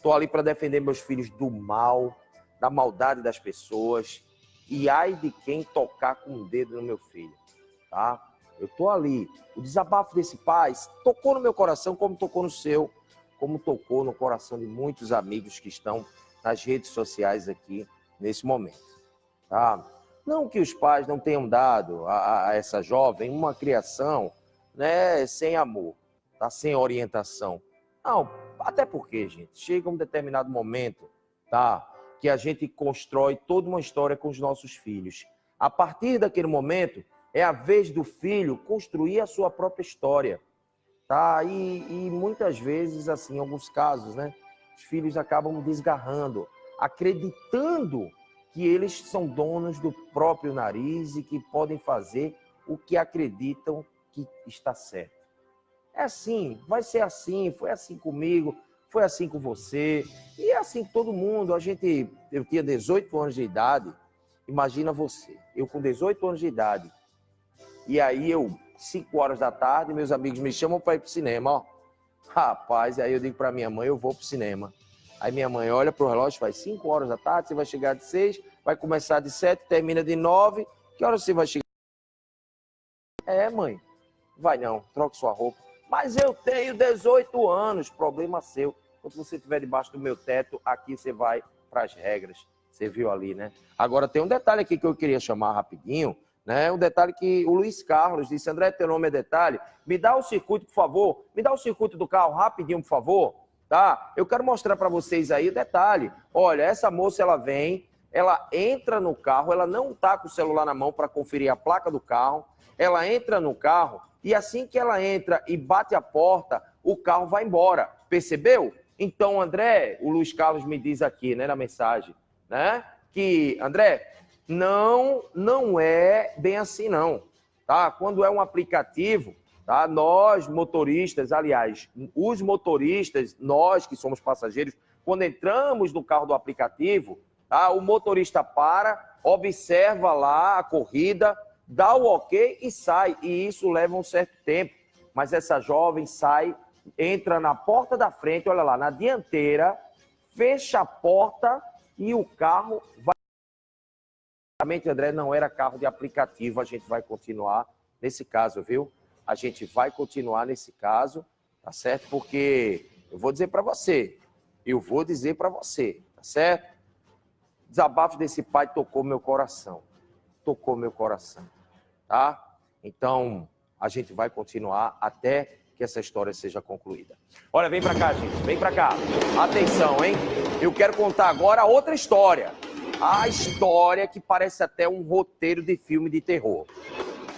Tô ali para defender meus filhos do mal, da maldade das pessoas, e ai de quem tocar com o dedo no meu filho, tá? Eu tô ali. O desabafo desse pai tocou no meu coração como tocou no seu, como tocou no coração de muitos amigos que estão nas redes sociais aqui nesse momento, tá? Não que os pais não tenham dado a essa jovem uma criação, né, sem amor, tá? Sem orientação. Não, até porque, gente, chega um determinado momento, tá, que a gente constrói toda uma história com os nossos filhos. A partir daquele momento, é a vez do filho construir a sua própria história, tá? E muitas vezes, assim, em alguns casos, né, os filhos acabam desgarrando, acreditando que eles são donos do próprio nariz e que podem fazer o que acreditam que está certo. É assim, vai ser assim, foi assim comigo, foi assim com você, e é assim com todo mundo. Eu tinha 18 anos de idade, imagina você, eu com 18 anos de idade, e aí 5 horas da tarde, meus amigos me chamam para ir para o cinema, ó. Rapaz, aí eu digo para minha mãe, eu vou para o cinema. Aí minha mãe olha para o relógio, faz 5 horas da tarde, você vai chegar de 6, vai começar de 7, termina de 9, que hora você vai chegar? Mãe, vai não, troque sua roupa. Mas eu tenho 18 anos, problema seu. Quando você estiver debaixo do meu teto, aqui você vai para as regras. Você viu ali, né? Agora tem um detalhe aqui que eu queria chamar rapidinho, né? Um detalhe que o Luiz Carlos disse, André, teu nome é detalhe. Me dá o circuito, por favor. Me dá o circuito do carro rapidinho, por favor. tá? Eu quero mostrar para vocês aí o detalhe. Olha, essa moça, ela vem, ela entra no carro, ela não tá com o celular na mão para conferir a placa do carro, ela entra no carro e assim que ela entra e bate a porta, o carro vai embora. Percebeu? Então, André, o Luiz Carlos me diz aqui, né, na mensagem, né, que, André, não é bem assim, não, tá? Quando é um aplicativo, tá? Nós, motoristas, aliás, os motoristas, nós que somos passageiros, quando entramos no carro do aplicativo, tá? O motorista para, observa lá a corrida, dá o ok e sai, e isso leva um certo tempo. Mas essa jovem sai, entra na porta da frente, olha lá, na dianteira, fecha a porta e o carro vai. Realmente, André, não era carro de aplicativo, a gente vai continuar nesse caso, viu? A gente vai continuar nesse caso, tá certo? Porque eu vou dizer para você, tá certo? O desabafo desse pai tocou meu coração, tá? Então, a gente vai continuar até que essa história seja concluída. Olha, vem pra cá, gente, vem pra cá. Atenção, hein? Eu quero contar agora outra história. A história que parece até um roteiro de filme de terror.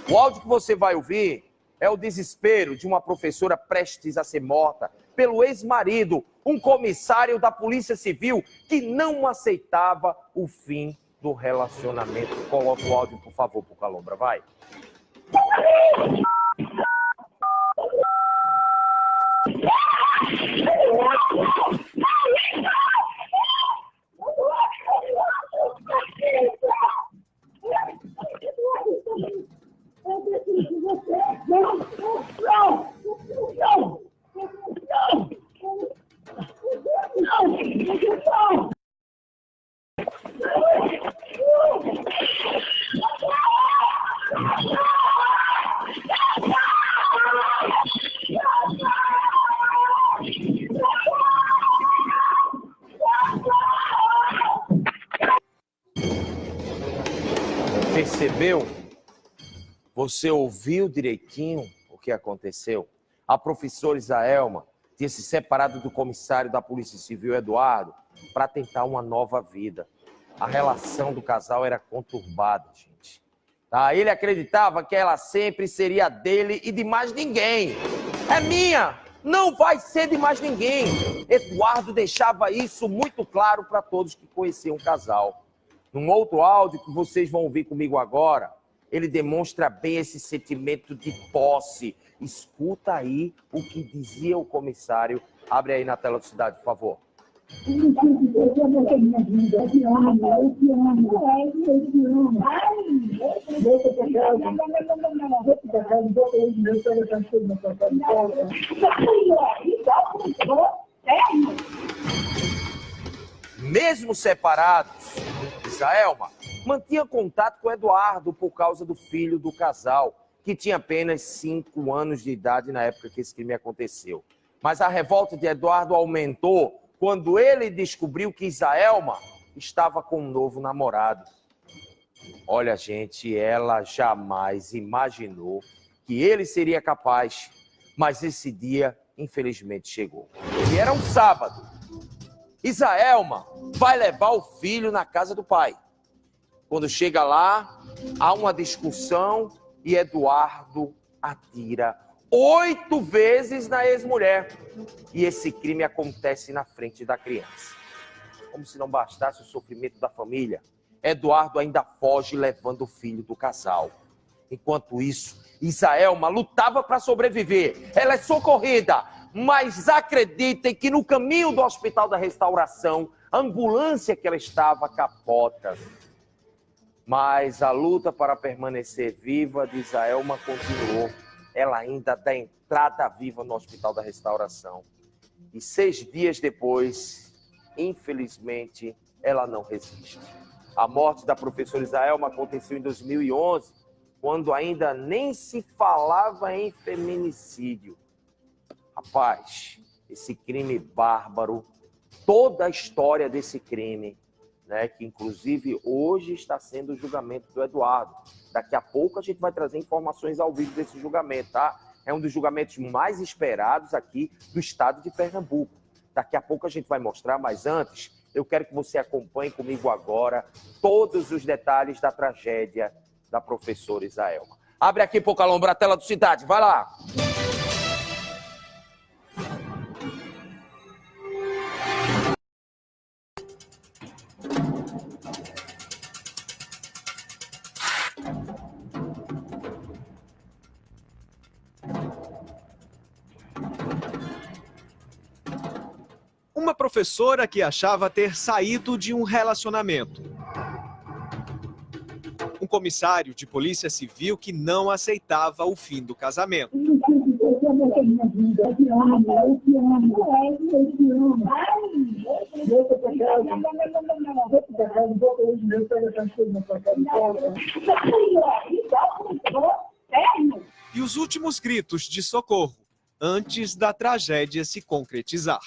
O áudio que você vai ouvir é o desespero de uma professora prestes a ser morta pelo ex-marido, um comissário da Polícia Civil que não aceitava o fim do relacionamento. Coloca o áudio, por favor, pro Calombra, vai. Percebeu? Você ouviu direitinho o que aconteceu? A professora Isaelma tinha se separado do comissário da Polícia Civil, Eduardo, para tentar uma nova vida. A relação do casal era conturbada, gente. Tá? Ele acreditava que ela sempre seria dele e de mais ninguém. É minha! Não vai ser de mais ninguém! Eduardo deixava isso muito claro para todos que conheciam o casal. Num outro áudio que vocês vão ouvir comigo agora, ele demonstra bem esse sentimento de posse. Escuta aí o que dizia o comissário. Abre aí na tela do Cidade, por favor. Mesmo separados, Isaelma mantinha contato com Eduardo por causa do filho do casal, que tinha apenas 5 anos de idade na época que esse crime aconteceu. Mas a revolta de Eduardo aumentou quando ele descobriu que Isaelma estava com um novo namorado. Olha, gente, ela jamais imaginou que ele seria capaz, mas esse dia, infelizmente, chegou. E era um sábado. Isaelma vai levar o filho na casa do pai. Quando chega lá, há uma discussão e Eduardo atira 8 vezes na ex-mulher. E esse crime acontece na frente da criança. Como se não bastasse o sofrimento da família, Eduardo ainda foge levando o filho do casal. Enquanto isso, Isaelma lutava para sobreviver. Ela é socorrida, mas acreditem que no caminho do Hospital da Restauração, a ambulância que ela estava capota. Mas a luta para permanecer viva de Isaelma continuou. Ela ainda dá entrada viva no Hospital da Restauração. E 6 dias depois, infelizmente, ela não resiste. A morte da professora Isaelma aconteceu em 2011, quando ainda nem se falava em feminicídio. Rapaz, esse crime bárbaro, toda a história desse crime, né, que inclusive hoje está sendo o julgamento do Eduardo. Daqui a pouco a gente vai trazer informações ao vivo desse julgamento, tá? É um dos julgamentos mais esperados aqui do estado de Pernambuco. Daqui a pouco a gente vai mostrar, mas antes eu quero que você acompanhe comigo agora todos os detalhes da tragédia da professora Isaelma. Abre aqui, Pocalombra, a tela do Cidade, vai lá. Uma professora que achava ter saído de um relacionamento. Um comissário de polícia civil que não aceitava o fim do casamento. E os últimos gritos de socorro antes da tragédia se concretizar.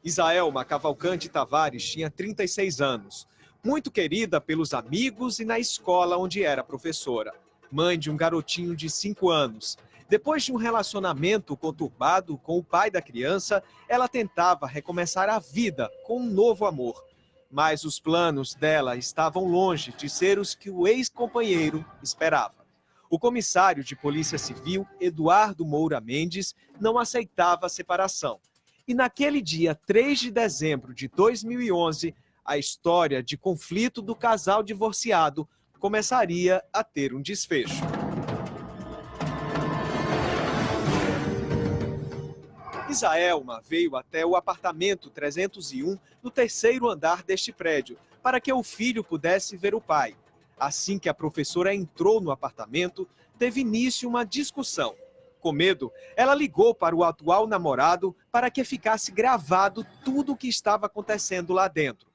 Isaelma Cavalcante Tavares tinha 36 anos, muito querida pelos amigos e na escola onde era professora. Mãe de um garotinho de 5 anos. Depois de um relacionamento conturbado com o pai da criança, ela tentava recomeçar a vida com um novo amor. Mas os planos dela estavam longe de ser os que o ex-companheiro esperava. O comissário de Polícia Civil, Eduardo Moura Mendes, não aceitava a separação. E naquele dia 3 de dezembro de 2011, a história de conflito do casal divorciado começaria a ter um desfecho. Isaelma veio até o apartamento 301 no 3º andar deste prédio, para que o filho pudesse ver o pai. Assim que a professora entrou no apartamento, teve início uma discussão. Com medo, ela ligou para o atual namorado para que ficasse gravado tudo o que estava acontecendo lá dentro.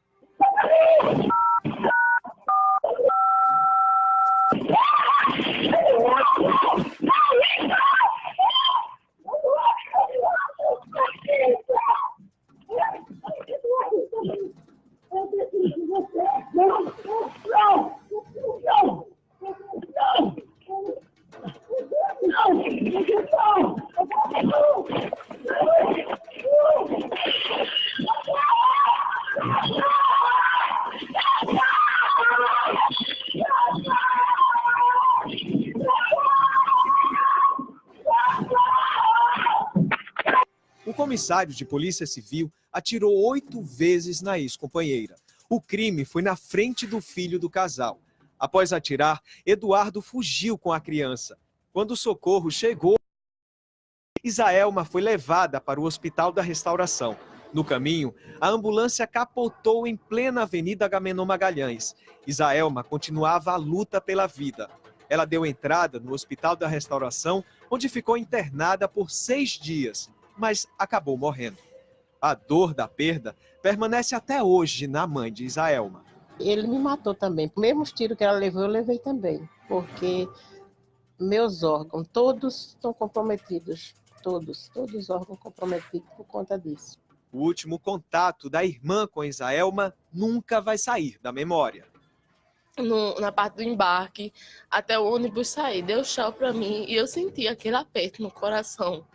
O comissário de Polícia Civil atirou 8 vezes na ex-companheira. O crime foi na frente do filho do casal. Após atirar, Eduardo fugiu com a criança. Quando o socorro chegou, Isaelma foi levada para o Hospital da Restauração. No caminho, a ambulância capotou em plena Avenida Agamenon Magalhães. Isaelma continuava a luta pela vida. Ela deu entrada no Hospital da Restauração, onde ficou internada por 6 dias, mas acabou morrendo. A dor da perda permanece até hoje na mãe de Isaelma. Ele me matou também. Os mesmos tiros que ela levou, eu levei também. Porque meus órgãos, todos estão comprometidos. Todos os órgãos comprometidos por conta disso. O último contato da irmã com Isaelma nunca vai sair da memória. Na parte do embarque, até o ônibus sair, deu tchau para mim e eu senti aquele aperto no coração.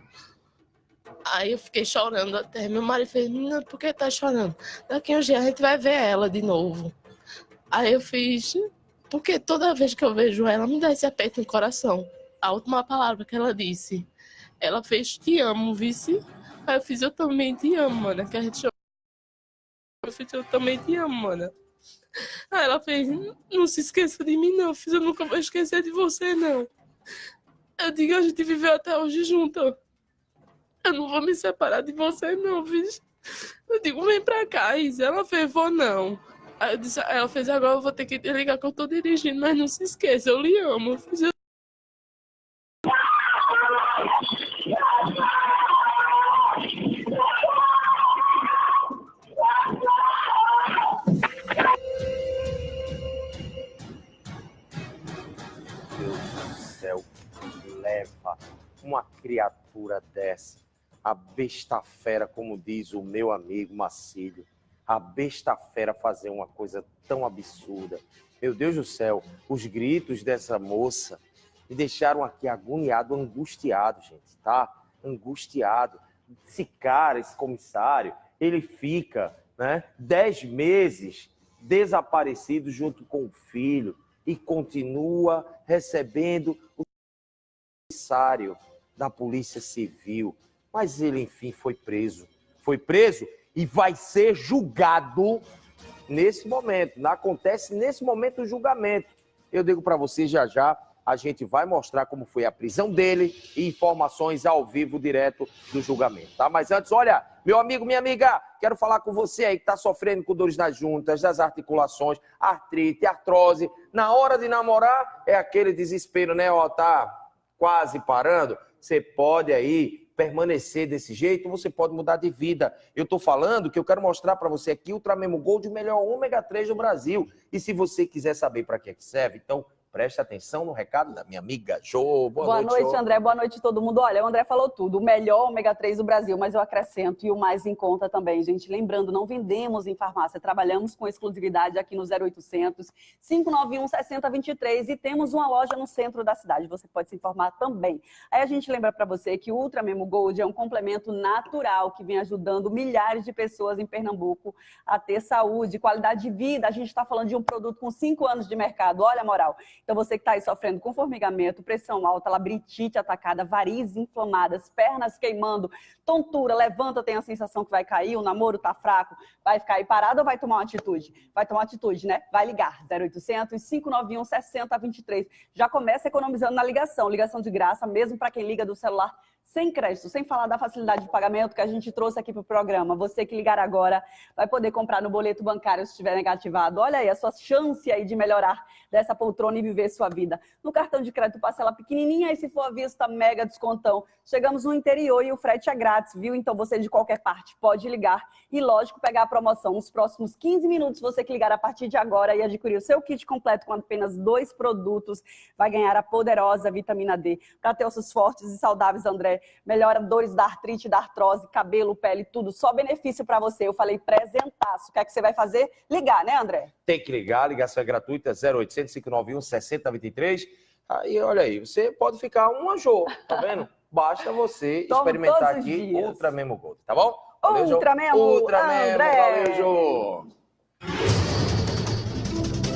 Aí eu fiquei chorando até. Meu marido fez: menina, por que tá chorando? Daqui a um dia a gente vai ver ela de novo. Aí eu fiz: porque toda vez que eu vejo ela, me dá esse aperto no coração. A última palavra que ela disse, ela fez: te amo, vice. Aí eu fiz: eu também te amo, mana. Que a gente chorou. Eu fiz: eu também te amo, mana. Aí ela fez: não se esqueça de mim, não. Eu fiz: eu nunca vou esquecer de você, não. Eu digo: a gente viveu até hoje junto. Eu não vou me separar de você, não, vixe. Eu digo: vem pra cá, Isa. Ela fez: vou não. Aí eu disse, ela fez: agora eu vou ter que te ligar que eu tô dirigindo, mas não se esqueça, eu lhe amo. Eu fiz: Deus do céu, que leva uma criatura dessa, a besta fera, como diz o meu amigo Marcílio, a besta fera fazer uma coisa tão absurda. Meu Deus do céu, os gritos dessa moça me deixaram aqui agoniado, angustiado, gente, tá? Angustiado. Esse cara, esse comissário, ele fica, né, 10 meses desaparecido junto com o filho e continua recebendo o comissário da Polícia Civil. Mas ele, enfim, foi preso. Foi preso e vai ser julgado nesse momento. Acontece nesse momento o julgamento. Eu digo para vocês já já, a gente vai mostrar como foi a prisão dele e informações ao vivo direto do julgamento, tá? Mas antes, olha, meu amigo, minha amiga, quero falar com você aí que está sofrendo com dores nas juntas, das articulações, artrite, artrose. Na hora de namorar é aquele desespero, né? Ó, tá quase parando. Você pode aí permanecer desse jeito, você pode mudar de vida. Eu estou falando que eu quero mostrar para você aqui o Ultra Memo Gold, o melhor ômega 3 do Brasil. E se você quiser saber para que é que serve, então preste atenção no recado da minha amiga Jo. Boa noite, André. Boa noite, todo mundo. Olha, o André falou tudo. O melhor ômega 3 do Brasil, mas eu acrescento e o mais em conta também, gente. Lembrando, não vendemos em farmácia. Trabalhamos com exclusividade aqui no 0800 591 6023 e temos uma loja no centro da cidade. Você pode se informar também. Aí a gente lembra para você que o Ultra Memo Gold é um complemento natural que vem ajudando milhares de pessoas em Pernambuco a ter saúde, qualidade de vida. A gente está falando de um produto com 5 anos de mercado. Olha a moral. Então, você que está aí sofrendo com formigamento, pressão alta, labirintite atacada, varizes inflamadas, pernas queimando, tontura, levanta, tem a sensação que vai cair, o namoro está fraco, vai ficar aí parado ou vai tomar uma atitude? Vai tomar uma atitude, né? Vai ligar, 0800 591 6023. Já começa economizando na ligação de graça, mesmo para quem liga do celular sem crédito, sem falar da facilidade de pagamento que a gente trouxe aqui para o programa. Você que ligar agora vai poder comprar no boleto bancário se estiver negativado. Olha aí a sua chance aí de melhorar dessa poltrona e viver sua vida. No cartão de crédito parcela pequenininha e se for à vista, mega descontão. Chegamos no interior e o frete é grátis, viu? Então você de qualquer parte pode ligar e, lógico, pegar a promoção. Nos próximos 15 minutos, você que ligar a partir de agora e adquirir o seu kit completo com apenas 2 produtos, vai ganhar a poderosa vitamina D. Para ter ossos fortes e saudáveis, André, melhora dores da artrite, da artrose, cabelo, pele, tudo. Só benefício para você. Eu falei presentaço. O que é que você vai fazer? Ligar, né, André? Tem que ligar, a ligação é gratuita, 0800 591 6023. Aí, olha aí, você pode ficar uma Jo, tá vendo? Basta você experimentar aqui o Ultra Memo Gold, tá bom? Valeu, Ultra Memo, Ultra Memo, André. valeu, Jo.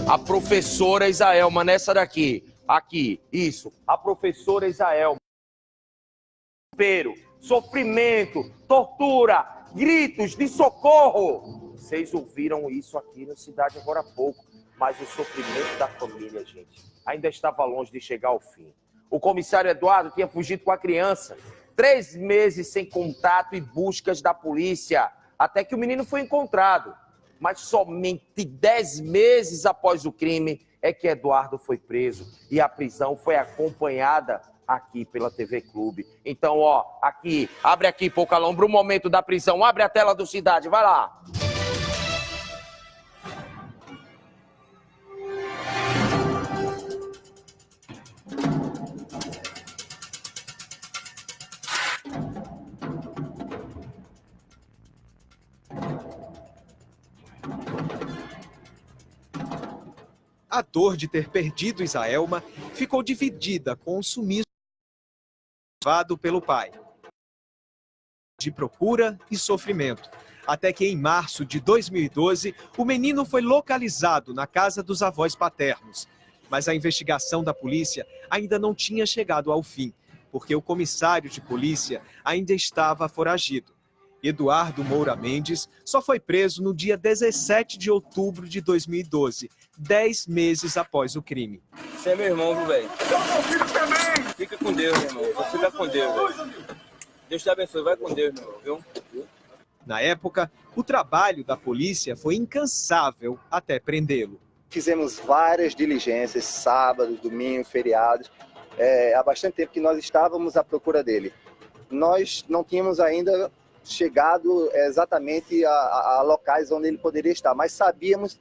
A professora Isaelma, nessa daqui, aqui, isso, a professora Isaelma. Sofrimento, tortura, gritos de socorro. Vocês ouviram isso aqui na cidade agora há pouco, mas o sofrimento da família, gente, ainda estava longe de chegar ao fim. O comissário Eduardo tinha fugido com a criança, 3 meses sem contato e buscas da polícia, até que o menino foi encontrado. Mas somente 10 meses após o crime é que Eduardo foi preso e a prisão foi acompanhada aqui pela TV Clube. Então, ó, aqui, abre aqui, Poucalombro, o momento da prisão. Abre a tela do Cidade, vai lá. A dor de ter perdido Isaelma ficou dividida com o sumiço levado pelo pai. De procura e sofrimento. Até que em março de 2012, o menino foi localizado na casa dos avós paternos. Mas a investigação da polícia ainda não tinha chegado ao fim, porque o comissário de polícia ainda estava foragido. Eduardo Moura Mendes só foi preso no dia 17 de outubro de 2012, 10 meses após o crime. Você é meu irmão, viu, velho? Fica com Deus, meu irmão. Fica com Deus, velho. Deus te abençoe. Vai com Deus, meu irmão, viu? Na época, o trabalho da polícia foi incansável até prendê-lo. Fizemos várias diligências, sábados, domingos, feriados. Há bastante tempo que nós estávamos à procura dele. Nós não tínhamos ainda chegado exatamente a locais onde ele poderia estar, mas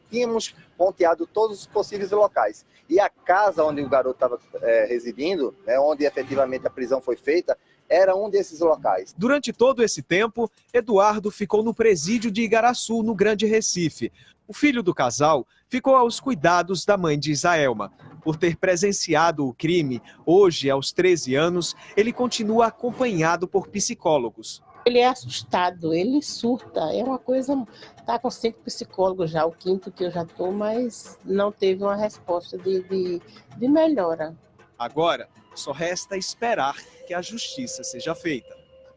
tínhamos ponteado todos os possíveis locais. E a casa onde o garoto estava residindo, onde efetivamente a prisão foi feita, era um desses locais. Durante todo esse tempo, Eduardo ficou no presídio de Igaraçu, no Grande Recife. O filho do casal ficou aos cuidados da mãe de Isaelma. Por ter presenciado o crime, hoje, aos 13 anos, ele continua acompanhado por psicólogos. Ele é assustado, ele surta, é uma coisa... Está com 5 psicólogos já, o 5º que eu já estou, mas não teve uma resposta de melhora. Agora, só resta esperar que a justiça seja feita.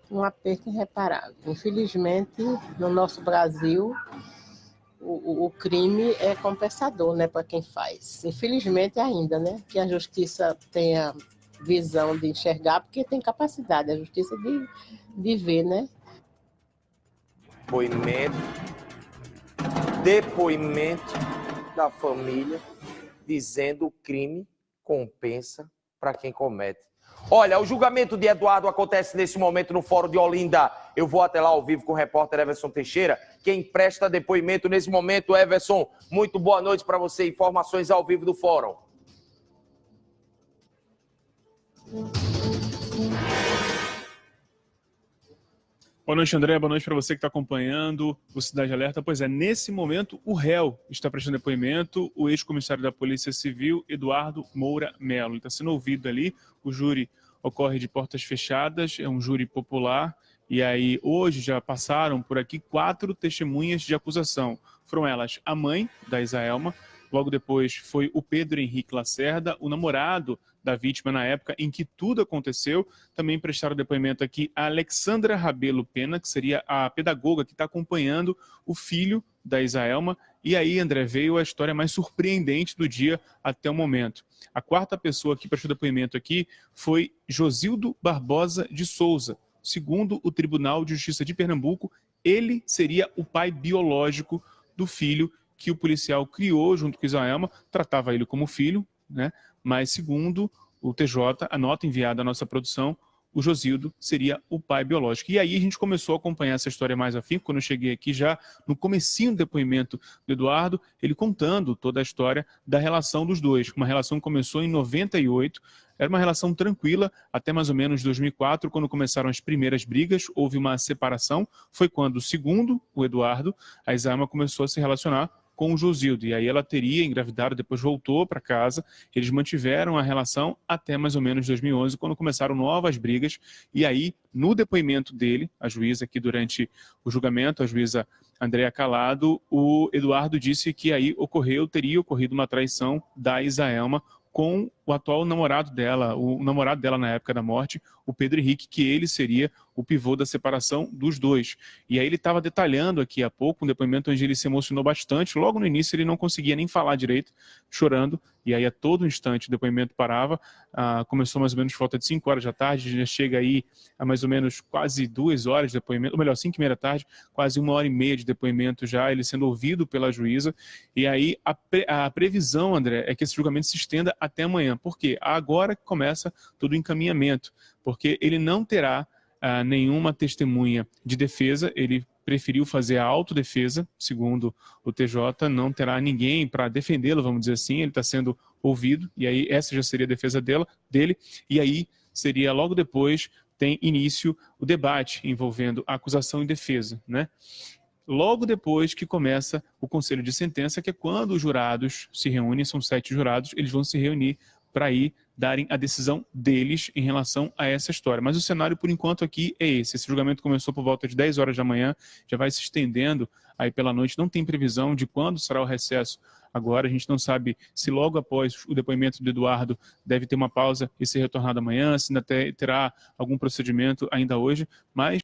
Um aperto irreparável. Infelizmente, no nosso Brasil, o crime é compensador, né, para quem faz. Infelizmente ainda, né, que a justiça tenha visão de enxergar, porque tem capacidade, a justiça de ver, né? Depoimento da família dizendo o crime compensa para quem comete. Olha, o julgamento de Eduardo acontece nesse momento no Fórum de Olinda. Eu vou até lá ao vivo com o repórter Everson Teixeira, quem presta depoimento nesse momento. Everson, muito boa noite para você. Informações ao vivo do Fórum. Boa noite, André. Boa noite para você que está acompanhando o Cidade Alerta. Pois é, nesse momento, o réu está prestando depoimento, o ex-comissário da Polícia Civil, Eduardo Moura Melo. Ele está sendo ouvido ali, o júri ocorre de portas fechadas, é um júri popular, e aí hoje já passaram por aqui 4 testemunhas de acusação. Foram elas a mãe da Isaelma, logo depois foi o Pedro Henrique Lacerda, o namorado da vítima na época em que tudo aconteceu. Também prestaram depoimento aqui a Alexandra Rabelo Pena, que seria a pedagoga que está acompanhando o filho da Isaelma. E aí, André, veio a história mais surpreendente do dia até o momento. A 4ª pessoa que prestou depoimento aqui foi Josildo Barbosa de Souza. Segundo o Tribunal de Justiça de Pernambuco, ele seria o pai biológico do filho que o policial criou junto com Isaelma, tratava ele como filho, né? Mas segundo o TJ, a nota enviada à nossa produção, o Josildo seria o pai biológico. E aí a gente começou a acompanhar essa história mais afinco, quando eu cheguei aqui já no comecinho do depoimento do Eduardo, ele contando toda a história da relação dos dois. Uma relação que começou em 98, era uma relação tranquila, até mais ou menos 2004, quando começaram as primeiras brigas, houve uma separação, foi quando, segundo o Eduardo, a Isaelma começou a se relacionar com o Josildo, e aí ela teria engravidado, depois voltou para casa, eles mantiveram a relação até mais ou menos 2011, quando começaram novas brigas, e aí, no depoimento dele, a juíza aqui durante o julgamento, a juíza Andréa Calado, o Eduardo disse que aí teria ocorrido uma traição da Isaelma com o atual namorado dela, o namorado dela na época da morte, o Pedro Henrique, que ele seria o pivô da separação dos dois. E aí ele estava detalhando aqui há pouco um depoimento onde ele se emocionou bastante. Logo no início ele não conseguia nem falar direito, chorando, e aí a todo instante o depoimento parava. Começou mais ou menos por volta de 5 horas da tarde, já chega aí a mais ou menos quase 2 horas de depoimento, ou melhor, 5h30 da tarde, quase 1h30 de depoimento já, ele sendo ouvido pela juíza. E aí a previsão, André, é que esse julgamento se estenda até amanhã. Por quê? Agora que começa todo o encaminhamento, porque ele não terá nenhuma testemunha de defesa, ele preferiu fazer a autodefesa, segundo o TJ, não terá ninguém para defendê-lo, vamos dizer assim, ele está sendo ouvido, e aí essa já seria a defesa dele, e aí seria logo depois, tem início o debate envolvendo a acusação e defesa, né? Logo depois que começa o conselho de sentença, que é quando os jurados se reúnem, são 7 jurados, eles vão se reunir para aí darem a decisão deles em relação a essa história. Mas o cenário, por enquanto, aqui é esse. Esse julgamento começou por volta de 10 horas da manhã, já vai se estendendo aí pela noite. Não tem previsão de quando será o recesso agora. A gente não sabe se logo após o depoimento do Eduardo deve ter uma pausa e ser retornado amanhã, se ainda terá algum procedimento ainda hoje, mas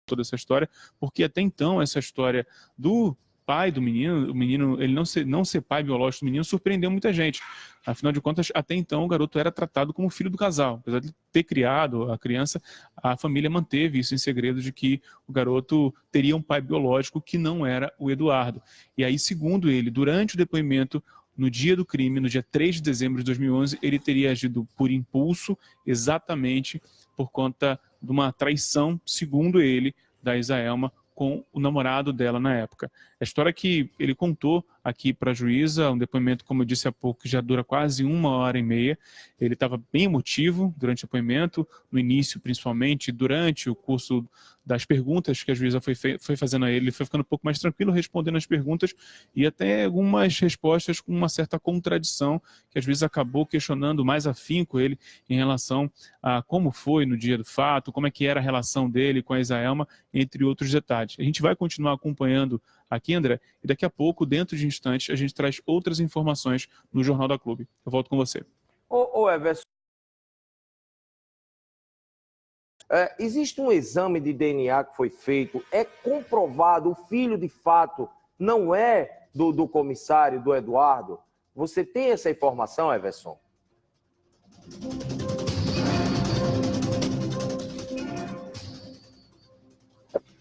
toda essa história, porque até então essa história do pai do menino, o menino, ele não ser pai biológico do menino, surpreendeu muita gente. Afinal de contas, até então o garoto era tratado como filho do casal. Apesar de ter criado a criança, a família manteve isso em segredo, de que o garoto teria um pai biológico que não era o Eduardo. E aí, segundo ele, durante o depoimento, no dia do crime, no dia 3 de dezembro de 2011, ele teria agido por impulso, exatamente por conta de uma traição, segundo ele, da Isaelma, com o namorado dela na época. A história que ele contou aqui para a juíza, um depoimento, como eu disse há pouco, que já dura quase 1h30. Ele estava bem emotivo durante o depoimento, no início principalmente, durante o curso das perguntas que a juíza foi fazendo a ele foi ficando um pouco mais tranquilo respondendo as perguntas e até algumas respostas com uma certa contradição, que a juíza acabou questionando mais afinco ele em relação a como foi no dia do fato, como é que era a relação dele com a Isaelma, entre outros detalhes. A gente vai continuar acompanhando aqui, André, e daqui a pouco, dentro de instantes, a gente traz outras informações no Jornal da Clube. Eu volto com você. Ô Everson, existe um exame de DNA que foi feito, é comprovado, o filho de fato não é do comissário, do Eduardo? Você tem essa informação, Everson?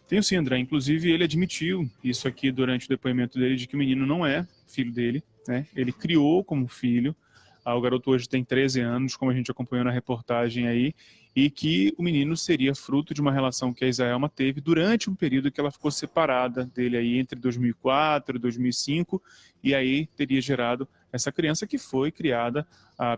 Tenho sim, André. Inclusive, ele admitiu isso aqui durante o depoimento dele, de que o menino não é filho dele, né? Ele criou como filho. O garoto hoje tem 13 anos, como a gente acompanhou na reportagem aí, e que o menino seria fruto de uma relação que a Isaelma teve durante um período que ela ficou separada dele aí entre 2004 e 2005, e aí teria gerado essa criança que foi criada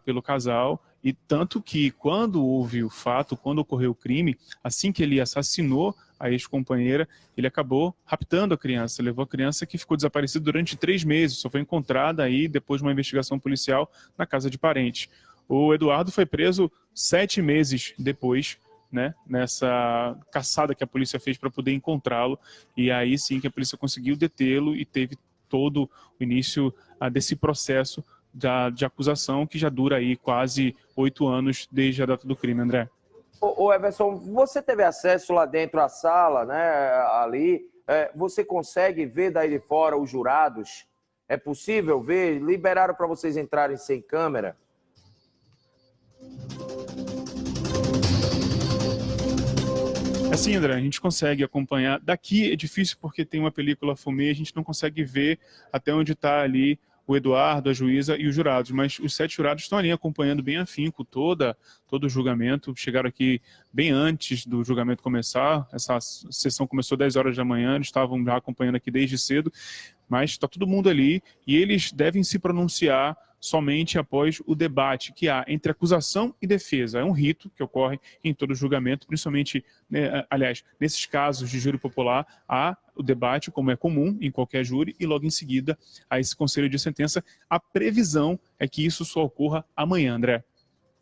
pelo casal, e tanto que quando houve o fato, quando ocorreu o crime, assim que ele assassinou a ex-companheira, ele acabou raptando a criança, levou a criança que ficou desaparecida durante 3 meses, só foi encontrada aí depois de uma investigação policial na casa de parentes. O Eduardo foi preso 7 meses depois, né, nessa caçada que a polícia fez para poder encontrá-lo, e aí sim que a polícia conseguiu detê-lo e teve todo o início desse processo de acusação que já dura aí quase 8 anos desde a data do crime, André. Ô Everson, você teve acesso lá dentro à sala, né, ali, você consegue ver daí de fora os jurados? É possível ver? Liberaram para vocês entrarem sem câmera? Assim, André, a gente consegue acompanhar. Daqui é difícil porque tem uma película fumê, a gente não consegue ver até onde está ali o Eduardo, a juíza e os jurados, mas os 7 jurados estão ali acompanhando bem afinco todo o julgamento, chegaram aqui bem antes do julgamento começar, essa sessão começou 10 horas da manhã, eles estavam já acompanhando aqui desde cedo, mas está todo mundo ali e eles devem se pronunciar somente após o debate que há entre acusação e defesa. É um rito que ocorre em todo julgamento, principalmente, né, aliás, nesses casos de júri popular, há o debate, como é comum em qualquer júri, e logo em seguida a esse conselho de sentença. A previsão é que isso só ocorra amanhã, André.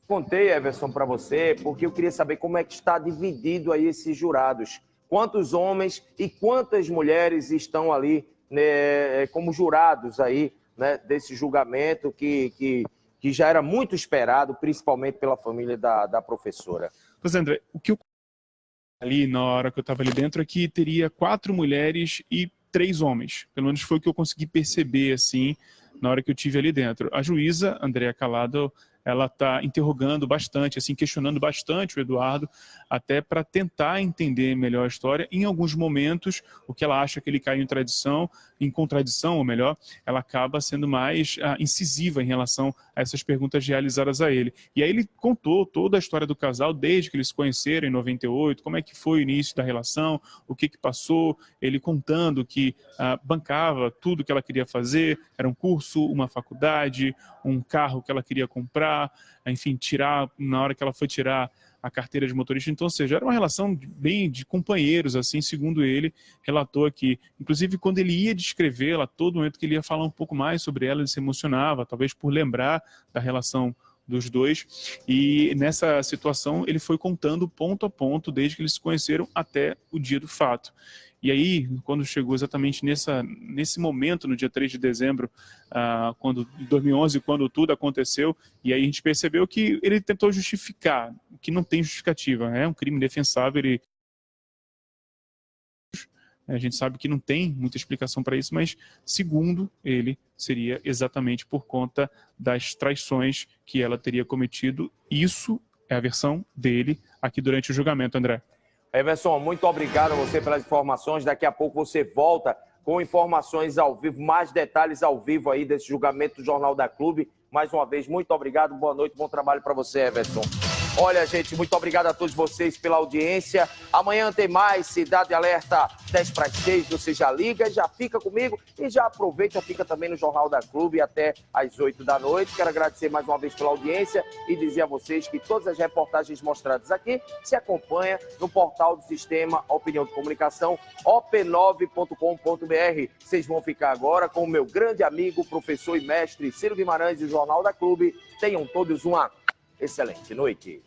Contei, Everson, para você, porque eu queria saber como é que está dividido aí esses jurados. Quantos homens e quantas mulheres estão ali, né, como jurados aí, né, desse julgamento que já era muito esperado, principalmente pela família da professora. Pois, André, o que eu ali na hora que eu estava ali dentro é que teria 4 mulheres e 3 homens. Pelo menos foi o que eu consegui perceber assim na hora que eu tive ali dentro. A juíza, Andréa Calado, ela está interrogando bastante, assim, questionando bastante o Eduardo, até para tentar entender melhor a história. Em alguns momentos, o que ela acha que ele caiu em contradição, ou melhor, ela acaba sendo mais incisiva em relação a essas perguntas realizadas a ele. E aí ele contou toda a história do casal, desde que eles se conheceram em 98, como é que foi o início da relação, o que passou, ele contando que bancava tudo que ela queria fazer, era um curso, uma faculdade, um carro que ela queria comprar, enfim, tirar, na hora que ela foi tirar a carteira de motorista. Então, ou seja, era uma relação bem de companheiros, assim, segundo ele relatou aqui. Inclusive, quando ele ia descrevê-la, todo momento que ele ia falar um pouco mais sobre ela, ele se emocionava, talvez por lembrar da relação dos dois. E nessa situação, ele foi contando ponto a ponto, desde que eles se conheceram até o dia do fato. E aí, quando chegou exatamente nesse momento, no dia 3 de dezembro, de 2011, quando tudo aconteceu, e aí a gente percebeu que ele tentou justificar, que não tem justificativa, é um crime indefensável, a gente sabe que não tem muita explicação para isso, mas segundo ele, seria exatamente por conta das traições que ela teria cometido. Isso é a versão dele aqui durante o julgamento, André. Everson, muito obrigado a você pelas informações. Daqui a pouco você volta com informações ao vivo, mais detalhes ao vivo aí desse julgamento do Jornal da Clube. Mais uma vez, muito obrigado, boa noite, bom trabalho para você, Everson. Olha, gente, muito obrigado a todos vocês pela audiência. Amanhã tem mais Cidade Alerta 10 para as 6. Você já liga, já fica comigo e já aproveita, fica também no Jornal da Clube até às 8 da noite. Quero agradecer mais uma vez pela audiência e dizer a vocês que todas as reportagens mostradas aqui se acompanham no portal do Sistema Opinião de Comunicação, op9.com.br. Vocês vão ficar agora com o meu grande amigo, professor e mestre Ciro Guimarães e o Jornal da Clube. Tenham todos uma excelente noite.